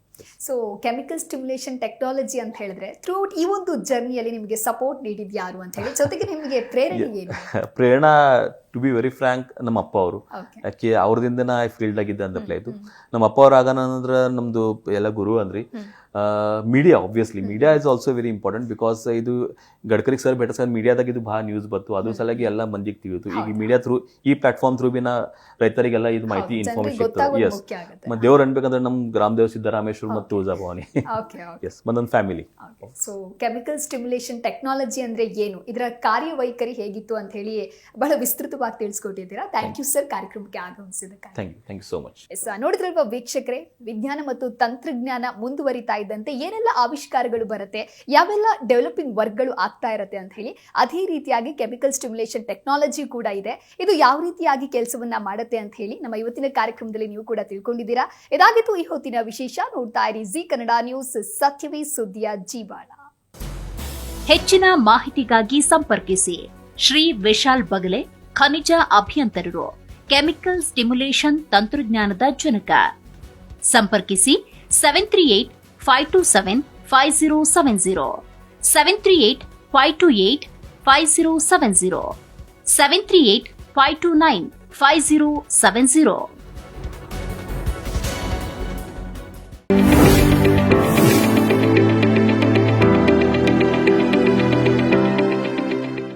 ಸೊ ಕೆಮಿಕಲ್ ಸ್ಟಿಮ್ಯುಲೇಷನ್ ಟೆಕ್ನಾಲಜಿ ಅಂತ ಹೇಳಿದ್ರೆ ಥ್ರೂಔಟ್ ಈ ಒಂದು ಜರ್ನಿಯಲ್ಲಿ ನಿಮಗೆ ಸಪೋರ್ಟ್ ನೀಡಿದ್ ಯಾರು ಅಂತ ಹೇಳಿ, ಜೊತೆಗೆ ನಿಮಗೆ ಪ್ರೇರಣೆ ಏನು? ಪ್ರೇರಣಾ ಟು ಬಿ ವೆರಿ ಫ್ರಾಂಕ್ ನಮ್ಮ ಅಪ್ಪ ಅವರು. ಯಾಕೆ ಅವ್ರದಿಂದ ನಾ ಫೀಲ್ಡ್ ಆಗಿದ್ದೆ ಅಂದಪ್ಲೆ ಇದು. ನಮ್ಮ ಅಪ್ಪ ಅವ್ರು ಆಗೋಣ ನಮ್ದು ಎಲ್ಲ ಗುರು ಅಂದ್ರಿ. Media obviously media is also very important. Because ಇದು ಗಡ್ಕರಿ ಸರ್ ಬೆಟ್ಟ ಸರ್ ಮೀಡಿಯಾದಾಗ ಇದು ಭಾಳ ನ್ಯೂಸ್ ಬಂತು, ಅದ್ರ ಸಲಾಗಿ ಎಲ್ಲ ಮಂದಿಗೆ ತಿಳಿಯಿತು. ಈಗ ಮೀಡಿಯಾ ಥ್ರೂ ಈ ಪ್ಲಾಟ್ಫಾರ್ಮ್ ಥ್ರೂ ಬಿ ನಾ ರೈತರಿಗೆಲ್ಲ ಇದು ಮಾಹಿತಿ ಇನ್ಫಾರ್ಮೇಶನ್ ಸಿಗ್ತದೆ. ಎಸ್, ಮತ್ತೆ ದೇವ್ರು ಅನ್ಬೇಕಂದ್ರೆ ನಮ್ಮ ಗ್ರಾಮದೇವ್ ಸಿದ್ದರಾಮೇಶ್ವರ್ ಮತ್ತು ತುಳಜಾ ಭವಾನಿ. ಎಸ್, ಒಂದೊಂದು family. So chemical stimulation technology ಅಂದ್ರೆ ಏನು, ಇದರ ಕಾರ್ಯವೈಖರಿ ಹೇಗಿತ್ತು ಅಂತ ಹೇಳಿ ಬಹಳ ವಿಸ್ತೃತವಾಗಿ ತಿಳಿಸ್ಕೊಟ್ಟಿದ್ದೀರಾ. ಥ್ಯಾಂಕ್ ಯು ಸರ್ ಕಾರ್ಯಕ್ರಮಕ್ಕೆ ಆಗಮಿಸಿದ್ದಕ್ಕೆ. Thank you so much. ನೋಡಿದ್ರಲ್ವಾ ವೀಕ್ಷಕರೇ, ವಿಜ್ಞಾನ ಮತ್ತು ತಂತ್ರಜ್ಞಾನ ಮುಂದುವರಿತಾ ಇದ್ದಂತೆ ಏನೆಲ್ಲ ಆವಿಷ್ಕಾರಗಳು ಬರುತ್ತೆ, ಯಾವೆಲ್ಲ ಡೆವಲಪಿಂಗ್ ವರ್ಕ್ಗಳು ಆಗ್ತಾ ಇರುತ್ತೆ ಅಂತ ಹೇಳಿ, ಅದೇ ರೀತಿಯಾಗಿ ಕೆಮಿಕಲ್ ಸ್ಟಿಮ್ಯುಲೇಷನ್ ಟೆಕ್ನಾಲಜಿ ಕೂಡ ಇದೆ. ಇದು ಯಾವ ರೀತಿಯಾಗಿ ಕೆಲಸವನ್ನ ಮಾಡುತ್ತೆ ಅಂತ ಹೇಳಿ ನಮ್ಮ ಇವತ್ತಿನ ಕಾರ್ಯಕ್ರಮದಲ್ಲಿ ನೀವು ಕೂಡ ತಿಳ್ಕೊಂಡಿದ್ದೀರಾ. ಇದಾಗಿತ್ತು ಈ ಹೊತ್ತಿನ ವಿಶೇಷ. ನೋಡ್ತಾ ಇರಿ ಜಿ ಕನ್ನಡ ನ್ಯೂಸ್, ಸತ್ಯವೇ ಸುದ್ದಿಯ ಜೀವಾಳ. ಹೆಚ್ಚಿನ ಮಾಹಿತಿಗಾಗಿ ಸಂಪರ್ಕಿಸಿ ಶ್ರೀ ವಿಶಾಲ್ ಬಗಲೆ, ಖನಿಜ ಅಭಿಯಂತರರು, ಕೆಮಿಕಲ್ ಸ್ಟಿಮ್ಯುಲೇಷನ್ ತಂತ್ರಜ್ಞಾನದ ಜನಕ. ಸಂಪರ್ಕಿಸಿ 738-527-5070, 738-528-5070, 738-529-5070.